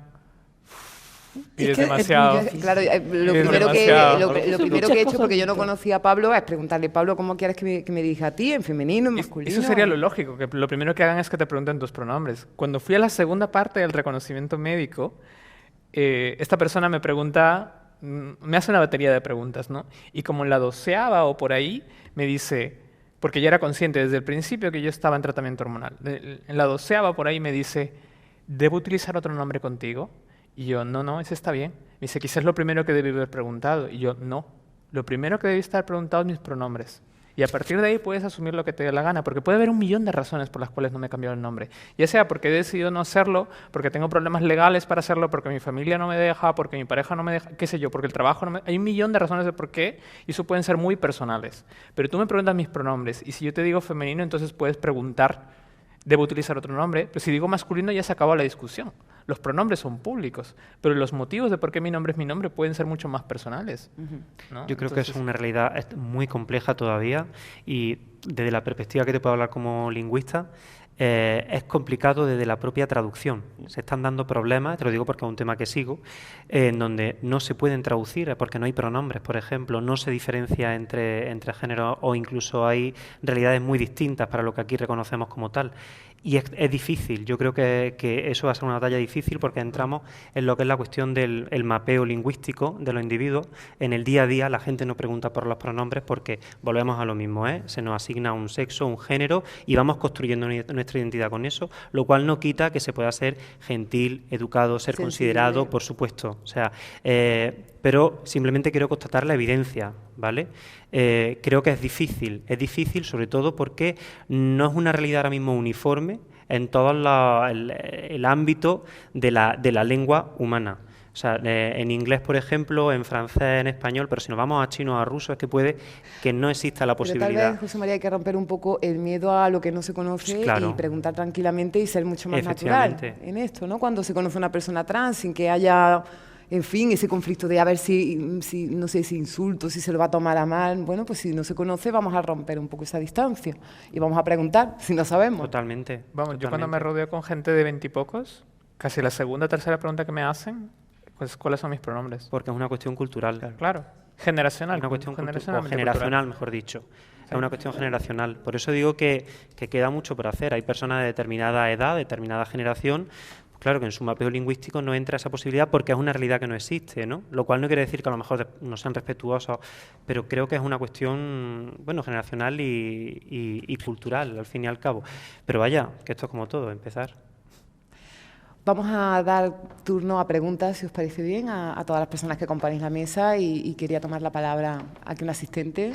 Y es demasiado. Claro, lo primero que he hecho, porque yo no conocía a Pablo, es preguntarle, Pablo, ¿cómo quieres que me dirija a ti? ¿En femenino, en masculino? Eso sería lo lógico, que lo primero que hagan es que te pregunten tus pronombres. Cuando fui a la segunda parte del reconocimiento médico, esta persona me pregunta... Me hace una batería de preguntas, ¿no? Y como en la 12ª o por ahí, me dice, porque ya era consciente desde el principio que yo estaba en tratamiento hormonal, en la 12ª por ahí me dice, ¿debo utilizar otro nombre contigo? Y yo, no, ese está bien. Me dice, quizás es lo primero que debí haber preguntado. Y yo, no, lo primero que debí estar preguntado es mis pronombres. Y a partir de ahí puedes asumir lo que te dé la gana, porque puede haber 1.000.000 de razones por las cuales no me he cambiado el nombre. Ya sea porque he decidido no hacerlo, porque tengo problemas legales para hacerlo, porque mi familia no me deja, porque mi pareja no me deja, qué sé yo, porque el trabajo no me... Hay 1.000.000 de razones de por qué, y eso pueden ser muy personales. Pero tú me preguntas mis pronombres, y si yo te digo femenino, entonces puedes preguntar, ¿debo utilizar otro nombre? Pero si digo masculino, ya se acabó la discusión. Los pronombres son públicos, pero los motivos de por qué mi nombre es mi nombre pueden ser mucho más personales, ¿no? Yo creo que es una realidad muy compleja todavía y desde la perspectiva que te puedo hablar como lingüista, es complicado desde la propia traducción. Se están dando problemas, te lo digo porque es un tema que sigo, en donde no se pueden traducir porque no hay pronombres, por ejemplo, no se diferencia entre géneros o incluso hay realidades muy distintas para lo que aquí reconocemos como tal. Y es difícil, yo creo que eso va a ser una batalla difícil porque entramos en lo que es la cuestión del mapeo lingüístico de los individuos. En el día a día la gente no pregunta por los pronombres porque volvemos a lo mismo, se nos asigna un sexo, un género y vamos construyendo nuestra identidad con eso, lo cual no quita que se pueda ser gentil, educado, ser considerado, por supuesto. O sea, pero simplemente quiero constatar la evidencia, ¿vale? Creo que es difícil sobre todo porque no es una realidad ahora mismo uniforme en todo el ámbito de la lengua humana. O sea, en inglés, por ejemplo, en francés, en español, pero si nos vamos a chino o a ruso es que puede que no exista la posibilidad. Pero tal vez, José María, hay que romper un poco el miedo a lo que no se conoce y preguntar tranquilamente y ser mucho más natural en esto, ¿no? Cuando se conoce una persona trans sin que haya en fin, ese conflicto de a ver si no sé, si insulto, si se lo va a tomar a mal. Bueno, pues si no se conoce, vamos a romper un poco esa distancia y vamos a preguntar si no sabemos. Totalmente. Vamos, yo cuando me rodeo con gente de 20 y pocos, casi la segunda o tercera pregunta que me hacen, pues ¿cuáles son mis pronombres? Porque es una cuestión cultural. Claro, generacional. Es una cuestión generacionalmente generacional, cultural. mejor dicho. Es una cuestión generacional. Por eso digo que queda mucho por hacer. Hay personas de determinada edad, determinada generación, pues claro que en su mapeo lingüístico no entra esa posibilidad porque es una realidad que no existe, ¿no? Lo cual no quiere decir que a lo mejor no sean respetuosos, pero creo que es una cuestión, bueno, generacional y cultural, al fin y al cabo. Pero vaya, que esto es como todo, empezar. Vamos a dar turno a preguntas, si os parece bien, a todas las personas que componéis la mesa y quería tomar la palabra aquí un asistente,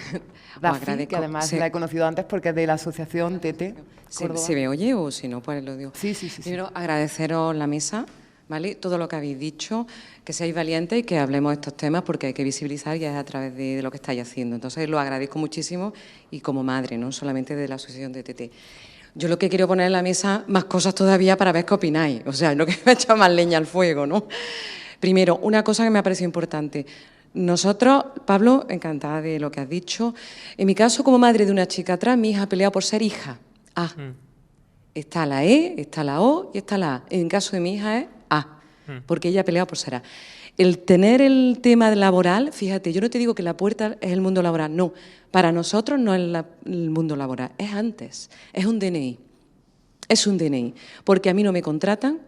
Rafi, que además la he conocido antes porque es de la asociación TT. ¿Se me oye o si no, pues lo digo? Sí. Primero, agradeceros la mesa, ¿vale? Todo lo que habéis dicho, que seáis valientes y que hablemos de estos temas porque hay que visibilizar y es a través de lo que estáis haciendo. Entonces, lo agradezco muchísimo y como madre, no solamente de la asociación TT. Yo lo que quiero poner en la mesa, más cosas todavía para ver qué opináis. O sea, no que me echa más leña al fuego, ¿no? Primero, una cosa que me ha parecido importante. Nosotros, Pablo, encantada de lo que has dicho. En mi caso, como madre de una chica trans, mi hija ha peleado por ser hija. A. Está la E, está la O y está la A. En el caso de mi hija es A, porque ella ha peleado por ser A. El tener el tema laboral, fíjate, yo no te digo que la puerta es el mundo laboral, no. Para nosotros no es el mundo laboral, es antes, es un DNI. Es un DNI, porque a mí no me contratan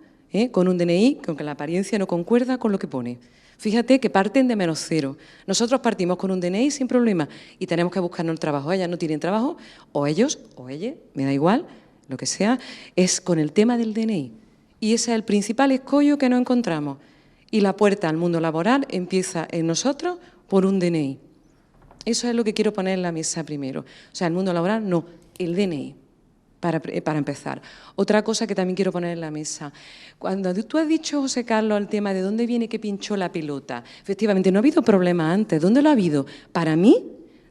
con un DNI, con que la apariencia no concuerda con lo que pone. Fíjate que parten de -0. Nosotros partimos con un DNI sin problema y tenemos que buscarnos el trabajo. Ellas no tienen trabajo, o ellos, o ella, me da igual, lo que sea, es con el tema del DNI. Y ese es el principal escollo que nos encontramos. Y la puerta al mundo laboral empieza en nosotros por un DNI. Eso es lo que quiero poner en la mesa primero. O sea, el mundo laboral no, el DNI, para empezar. Otra cosa que también quiero poner en la mesa. Cuando tú has dicho, José Carlos, el tema de dónde viene que pinchó la pelota, efectivamente, no ha habido problema antes. ¿Dónde lo ha habido? Para mí,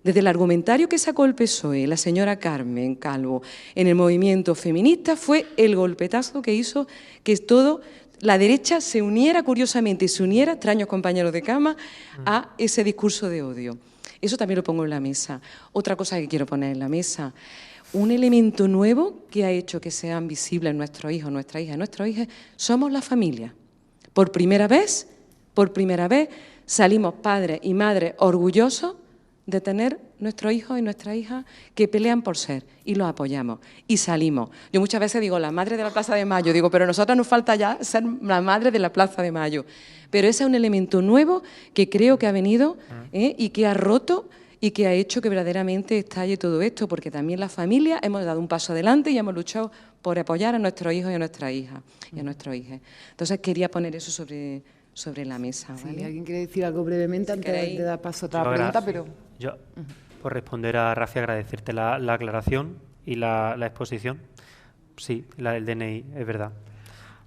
desde el argumentario que sacó el PSOE, la señora Carmen Calvo, en el movimiento feminista, fue el golpetazo que hizo que todo... la derecha se uniera, curiosamente, se uniera, extraños compañeros de cama, a ese discurso de odio. Eso también lo pongo en la mesa. Otra cosa que quiero poner en la mesa, un elemento nuevo que ha hecho que sean visibles nuestros hijos, nuestras hijas, nuestros hijos, somos la familia. Por primera vez, salimos padres y madres orgullosos de tener nuestros hijos y nuestras hijas que pelean por ser y los apoyamos y salimos. Yo muchas veces digo, la madre de la Plaza de Mayo, digo, pero a nosotros nos falta ya ser la madre de la Plaza de Mayo. Pero ese es un elemento nuevo que creo que ha venido y que ha roto y que ha hecho que verdaderamente estalle todo esto, porque también las familias hemos dado un paso adelante y hemos luchado por apoyar a nuestros hijos y a nuestras hijas y a nuestros hijos. Entonces quería poner eso sobre la mesa. ¿Vale? Sí, ¿alguien quiere decir algo brevemente antes de dar paso a otra pregunta? Pero... Yo, por responder a Rafi, agradecerte la aclaración y la exposición. Sí, la del DNI, es verdad.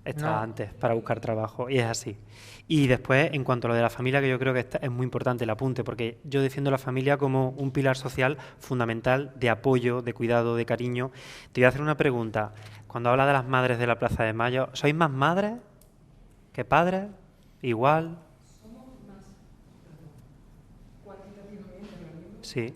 Está antes para buscar trabajo y es así. Y después, en cuanto a lo de la familia, que yo creo que es muy importante el apunte, porque yo defiendo la familia como un pilar social fundamental de apoyo, de cuidado, de cariño. Te voy a hacer una pregunta. Cuando hablas de las madres de la Plaza de Mayo, ¿sois más madres que padres? ¿Igual? Sí.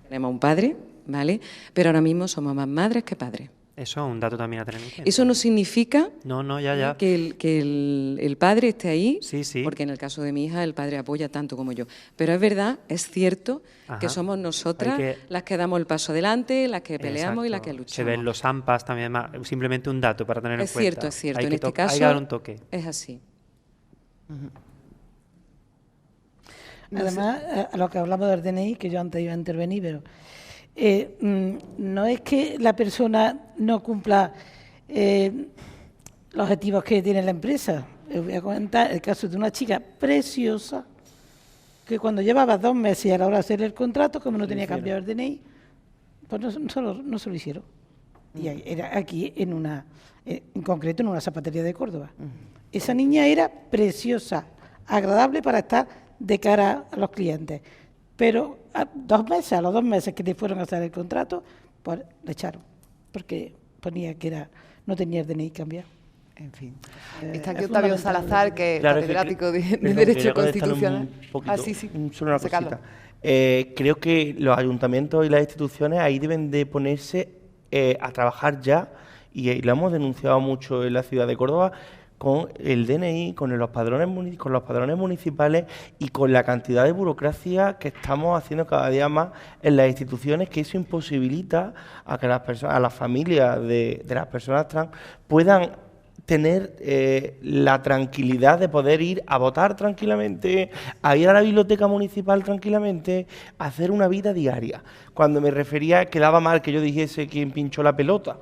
Tenemos un padre, ¿vale? Pero ahora mismo somos más madres que padres. Eso es un dato también a tener en cuenta. Eso no significa ya. que el padre esté ahí, sí. Porque en el caso de mi hija el padre apoya tanto como yo. Pero es verdad, es cierto que somos nosotras las que damos el paso adelante, las que peleamos y las que luchamos. Se ven los AMPAs también, simplemente un dato para tener en cuenta. Es cierto. En este caso hay que dar un toque. Es así. Además, a lo que hablamos del DNI, que yo antes iba a intervenir, pero no es que la persona no cumpla los objetivos que tiene la empresa. Les voy a comentar el caso de una chica preciosa que cuando llevaba 2 meses a la hora de hacer el contrato, como no tenía cambiado el DNI, pues no se lo hicieron. Y era aquí, en concreto, en una zapatería de Córdoba. Esa niña era preciosa, agradable para estar de cara a los clientes. Pero a los 2 meses que le fueron a hacer el contrato, pues le echaron, porque ponía que no tenía el DNI cambiado. En fin. Está aquí Octavio Salazar, que es catedrático de Derecho Constitucional. Solo una cosita. Creo que los ayuntamientos y las instituciones ahí deben de ponerse a trabajar ya, y lo hemos denunciado mucho en la ciudad de Córdoba, con el DNI, con los padrones municipales y con la cantidad de burocracia que estamos haciendo cada día más en las instituciones, que eso imposibilita a que a las familias de las personas trans puedan tener la tranquilidad de poder ir a votar tranquilamente, a ir a la biblioteca municipal tranquilamente, a hacer una vida diaria. Cuando me refería, quedaba mal que yo dijese quién pinchó la pelota.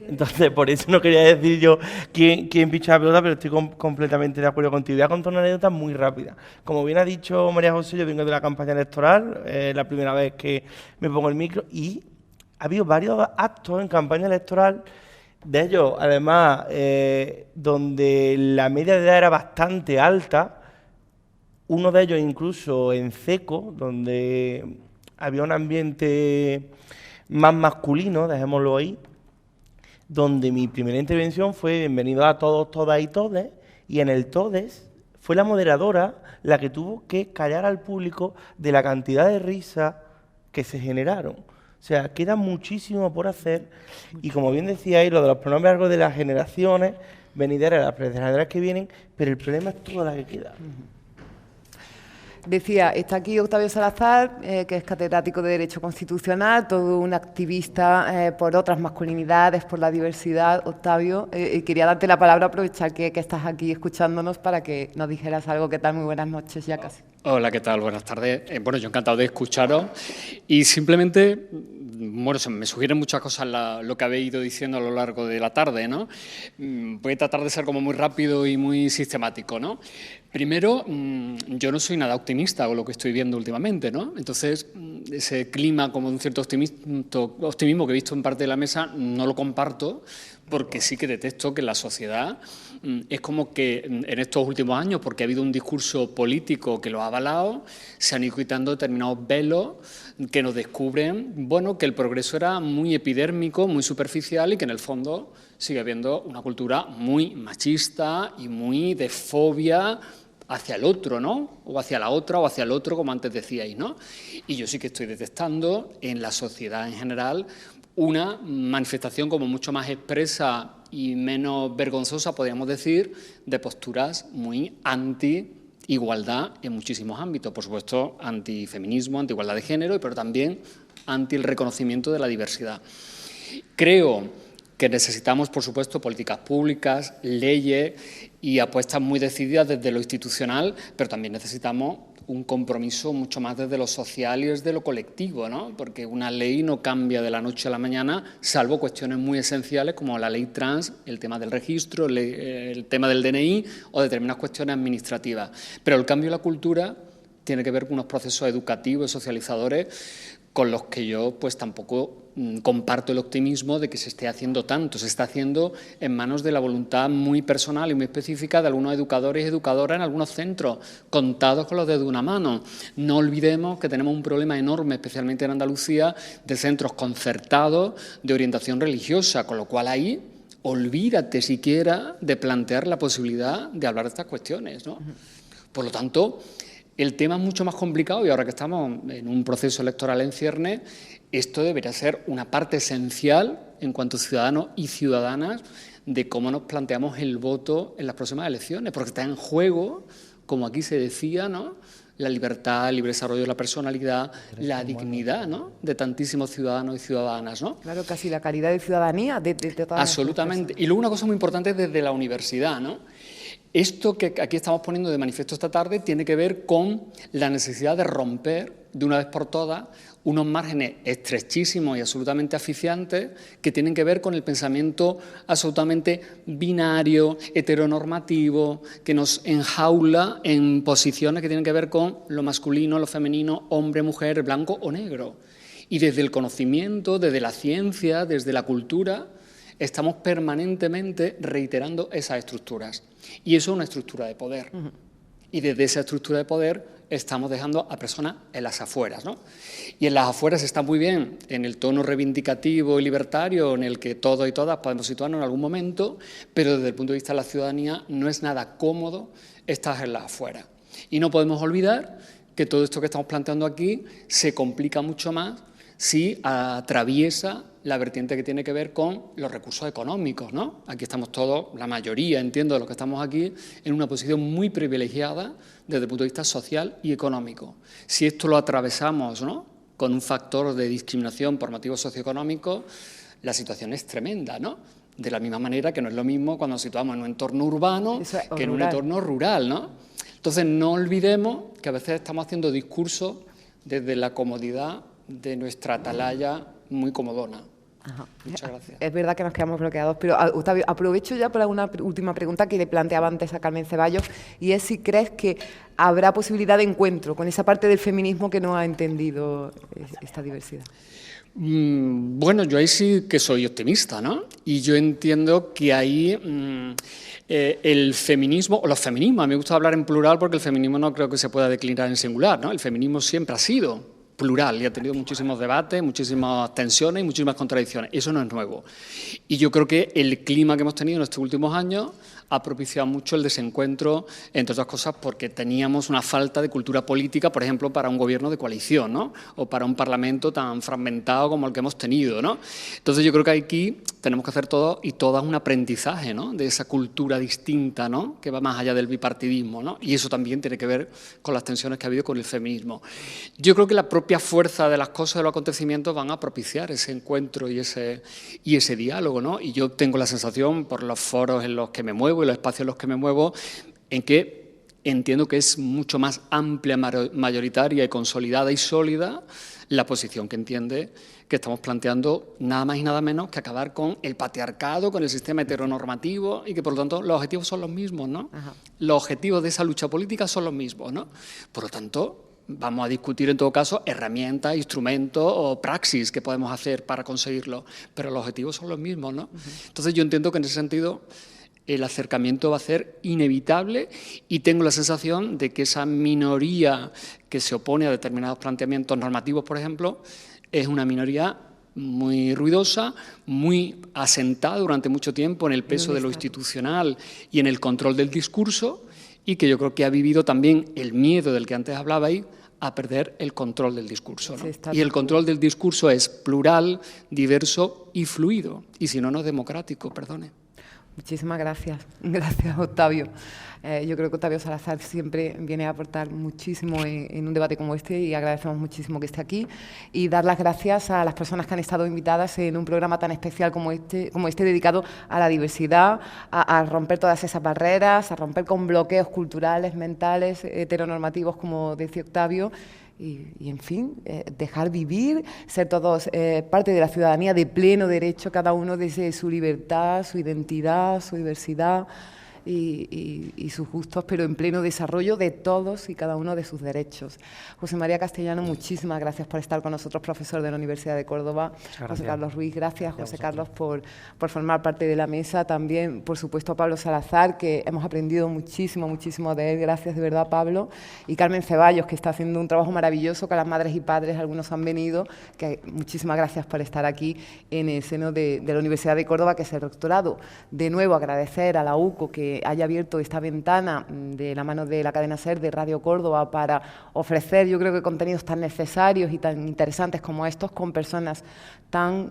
Entonces, por eso no quería decir yo quién pincha la pelota, pero estoy completamente de acuerdo contigo. Voy a contar una anécdota muy rápida. Como bien ha dicho María José, yo vengo de la campaña electoral, la primera vez que me pongo el micro, y ha habido varios actos en campaña electoral, de ellos, además, donde la media de edad era bastante alta, uno de ellos incluso en Ceco, donde había un ambiente más masculino, dejémoslo ahí, donde mi primera intervención fue bienvenido a todos, todas y todes, y en el todes fue la moderadora la que tuvo que callar al público de la cantidad de risas que se generaron. O sea, queda muchísimo por hacer, y como bien decíais, lo de los pronombres algo de las generaciones venideras, las generaciones que vienen, pero el problema es toda la que queda. Decía, está aquí Octavio Salazar, que es catedrático de Derecho Constitucional, todo un activista por otras masculinidades, por la diversidad. Octavio, quería darte la palabra, aprovechar que estás aquí escuchándonos para que nos dijeras algo. ¿Qué tal? Muy buenas noches, ya casi. Hola, ¿qué tal? Buenas tardes. Bueno, yo encantado de escucharos y simplemente, bueno, me sugieren muchas cosas lo que habéis ido diciendo a lo largo de la tarde, ¿no? Voy a tratar de ser como muy rápido y muy sistemático, ¿no? Primero, yo no soy nada optimista con lo que estoy viendo últimamente, ¿no? Entonces, ese clima como de un cierto optimismo que he visto en parte de la mesa no lo comparto, porque sí que detecto que la sociedad es como que en estos últimos años, porque ha habido un discurso político que lo ha avalado, se han ido quitando determinados velos que nos descubren, bueno, que el progreso era muy epidérmico, muy superficial y que en el fondo sigue habiendo una cultura muy machista y muy de fobia hacia el otro, ¿no? O hacia la otra o hacia el otro, como antes decíais, ¿no? Y yo sí que estoy detectando en la sociedad en general una manifestación como mucho más expresa y menos vergonzosa, podríamos decir, de posturas muy anti-igualdad en muchísimos ámbitos. Por supuesto, antifeminismo, anti-igualdad de género, pero también anti el reconocimiento de la diversidad. Creo que necesitamos, por supuesto, políticas públicas, leyes y apuestas muy decididas desde lo institucional, pero también necesitamos un compromiso mucho más desde lo social y desde lo colectivo, ¿no? Porque una ley no cambia de la noche a la mañana, salvo cuestiones muy esenciales como la ley trans, el tema del registro, el tema del DNI o determinadas cuestiones administrativas. Pero el cambio de la cultura tiene que ver con unos procesos educativos y socializadores con los que yo pues tampoco comparto el optimismo de que se esté haciendo tanto. Se está haciendo en manos de la voluntad muy personal y muy específica de algunos educadores y educadoras en algunos centros, contados con los dedos de una mano. No olvidemos que tenemos un problema enorme, especialmente en Andalucía, de centros concertados de orientación religiosa, con lo cual ahí olvídate siquiera de plantear la posibilidad de hablar de estas cuestiones, ¿no? Por lo tanto, el tema es mucho más complicado y ahora que estamos en un proceso electoral en ciernes, esto debería ser una parte esencial en cuanto a ciudadanos y ciudadanas de cómo nos planteamos el voto en las próximas elecciones, porque está en juego, como aquí se decía, ¿no?, la libertad, el libre desarrollo de la personalidad, la dignidad, ¿no?, de tantísimos ciudadanos y ciudadanas, ¿no? Claro, casi la calidad de ciudadanía de todas. Absolutamente. Y luego una cosa muy importante desde la universidad, ¿no? Esto que aquí estamos poniendo de manifiesto esta tarde tiene que ver con la necesidad de romper de una vez por todas unos márgenes estrechísimos y absolutamente asfixiantes que tienen que ver con el pensamiento absolutamente binario, heteronormativo, que nos enjaula en posiciones que tienen que ver con lo masculino, lo femenino, hombre, mujer, blanco o negro. Y desde el conocimiento, desde la ciencia, desde la cultura, estamos permanentemente reiterando esas estructuras. Y eso es una estructura de poder. Y desde esa estructura de poder estamos dejando a personas en las afueras, ¿no? Y en las afueras está muy bien en el tono reivindicativo y libertario en el que todos y todas podemos situarnos en algún momento, pero desde el punto de vista de la ciudadanía no es nada cómodo estar en las afueras. Y no podemos olvidar que todo esto que estamos planteando aquí se complica mucho más si atraviesa la vertiente que tiene que ver con los recursos económicos, ¿no? Aquí estamos todos, la mayoría, entiendo, de los que estamos aquí, en una posición muy privilegiada desde el punto de vista social y económico. Si esto lo atravesamos, ¿no?, con un factor de discriminación por motivos socioeconómicos, la situación es tremenda, ¿no? De la misma manera que no es lo mismo cuando nos situamos en un entorno urbano que en un entorno rural, ¿no? Entonces, no olvidemos que a veces estamos haciendo discursos desde la comodidad de nuestra atalaya muy comodona. Ajá. Muchas gracias. Es verdad que nos quedamos bloqueados, pero Octavio, aprovecho ya para una última pregunta que le planteaba antes a Carmen Ceballos, y es si crees que habrá posibilidad de encuentro con esa parte del feminismo que no ha entendido esta diversidad. Bueno, yo ahí sí que soy optimista, ¿no? Y yo entiendo que ahí el feminismo, o los feminismos, a mí me gusta hablar en plural porque el feminismo no creo que se pueda declinar en singular, ¿no? El feminismo siempre ha sido plural y ha tenido muchísimos debates, muchísimas tensiones y muchísimas contradicciones. Eso no es nuevo. Y yo creo que el clima que hemos tenido en estos últimos años ha propiciado mucho el desencuentro, entre otras cosas porque teníamos una falta de cultura política, por ejemplo, para un gobierno de coalición, ¿no?, o para un parlamento tan fragmentado como el que hemos tenido, ¿no? Entonces yo creo que aquí tenemos que hacer todos y todas un aprendizaje, ¿no?, de esa cultura distinta, ¿no?, que va más allá del bipartidismo, ¿no? Y eso también tiene que ver con las tensiones que ha habido con el feminismo. Yo creo que la propia fuerza de las cosas, de los acontecimientos, van a propiciar ese encuentro y ese diálogo, ¿no? Y yo tengo la sensación, por los foros en los que me muevo y los espacios en los que me muevo, en que entiendo que es mucho más amplia, mayoritaria y consolidada y sólida la posición que entiende que estamos planteando nada más y nada menos que acabar con el patriarcado, con el sistema heteronormativo y que, por lo tanto, los objetivos son los mismos, ¿no? Ajá. Los objetivos de esa lucha política son los mismos, ¿no? Por lo tanto, vamos a discutir, en todo caso, herramientas, instrumentos o praxis que podemos hacer para conseguirlo, pero los objetivos son los mismos, ¿no? Entonces, yo entiendo que en ese sentido el acercamiento va a ser inevitable y tengo la sensación de que esa minoría que se opone a determinados planteamientos normativos, por ejemplo, es una minoría muy ruidosa, muy asentada durante mucho tiempo en el peso de lo institucional y en el control del discurso, y que yo creo que ha vivido también el miedo del que antes hablabais a perder el control del discurso, ¿no? Y el control del discurso es plural, diverso y fluido, y si no, no es democrático, perdone. Muchísimas gracias. Gracias, Octavio. Yo creo que Octavio Salazar siempre viene a aportar muchísimo en un debate como este y agradecemos muchísimo que esté aquí y dar las gracias a las personas que han estado invitadas en un programa tan especial como este dedicado a la diversidad, a romper todas esas barreras, a romper con bloqueos culturales, mentales, heteronormativos, como decía Octavio. Y en fin, dejar vivir, ser todos parte de la ciudadanía de pleno derecho, cada uno desde su libertad, su identidad, su diversidad y sus gustos, pero en pleno desarrollo de todos y cada uno de sus derechos. José María Castellano, muchísimas gracias por estar con nosotros, profesor de la Universidad de Córdoba. José Carlos Ruiz, gracias, José Carlos, por formar parte de la mesa. También, por supuesto, a Pablo Salazar, que hemos aprendido muchísimo, muchísimo de él. Gracias de verdad, Pablo. Y Carmen Ceballos, que está haciendo un trabajo maravilloso, que las madres y padres, algunos han venido. Que muchísimas gracias por estar aquí en el seno de la Universidad de Córdoba, que es el rectorado. De nuevo, agradecer a la UCO que haya abierto esta ventana de la mano de la cadena SER de Radio Córdoba para ofrecer, yo creo que contenidos tan necesarios y tan interesantes como estos con personas tan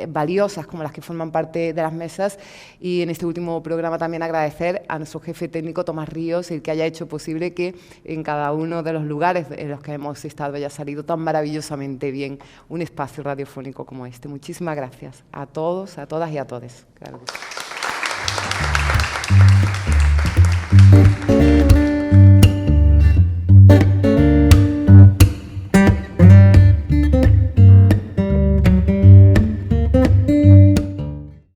valiosas como las que forman parte de las mesas. Y en este último programa también agradecer a nuestro jefe técnico Tomás Ríos, el que haya hecho posible que en cada uno de los lugares en los que hemos estado haya salido tan maravillosamente bien un espacio radiofónico como este. Muchísimas gracias a todos, a todas y a todes. Claro.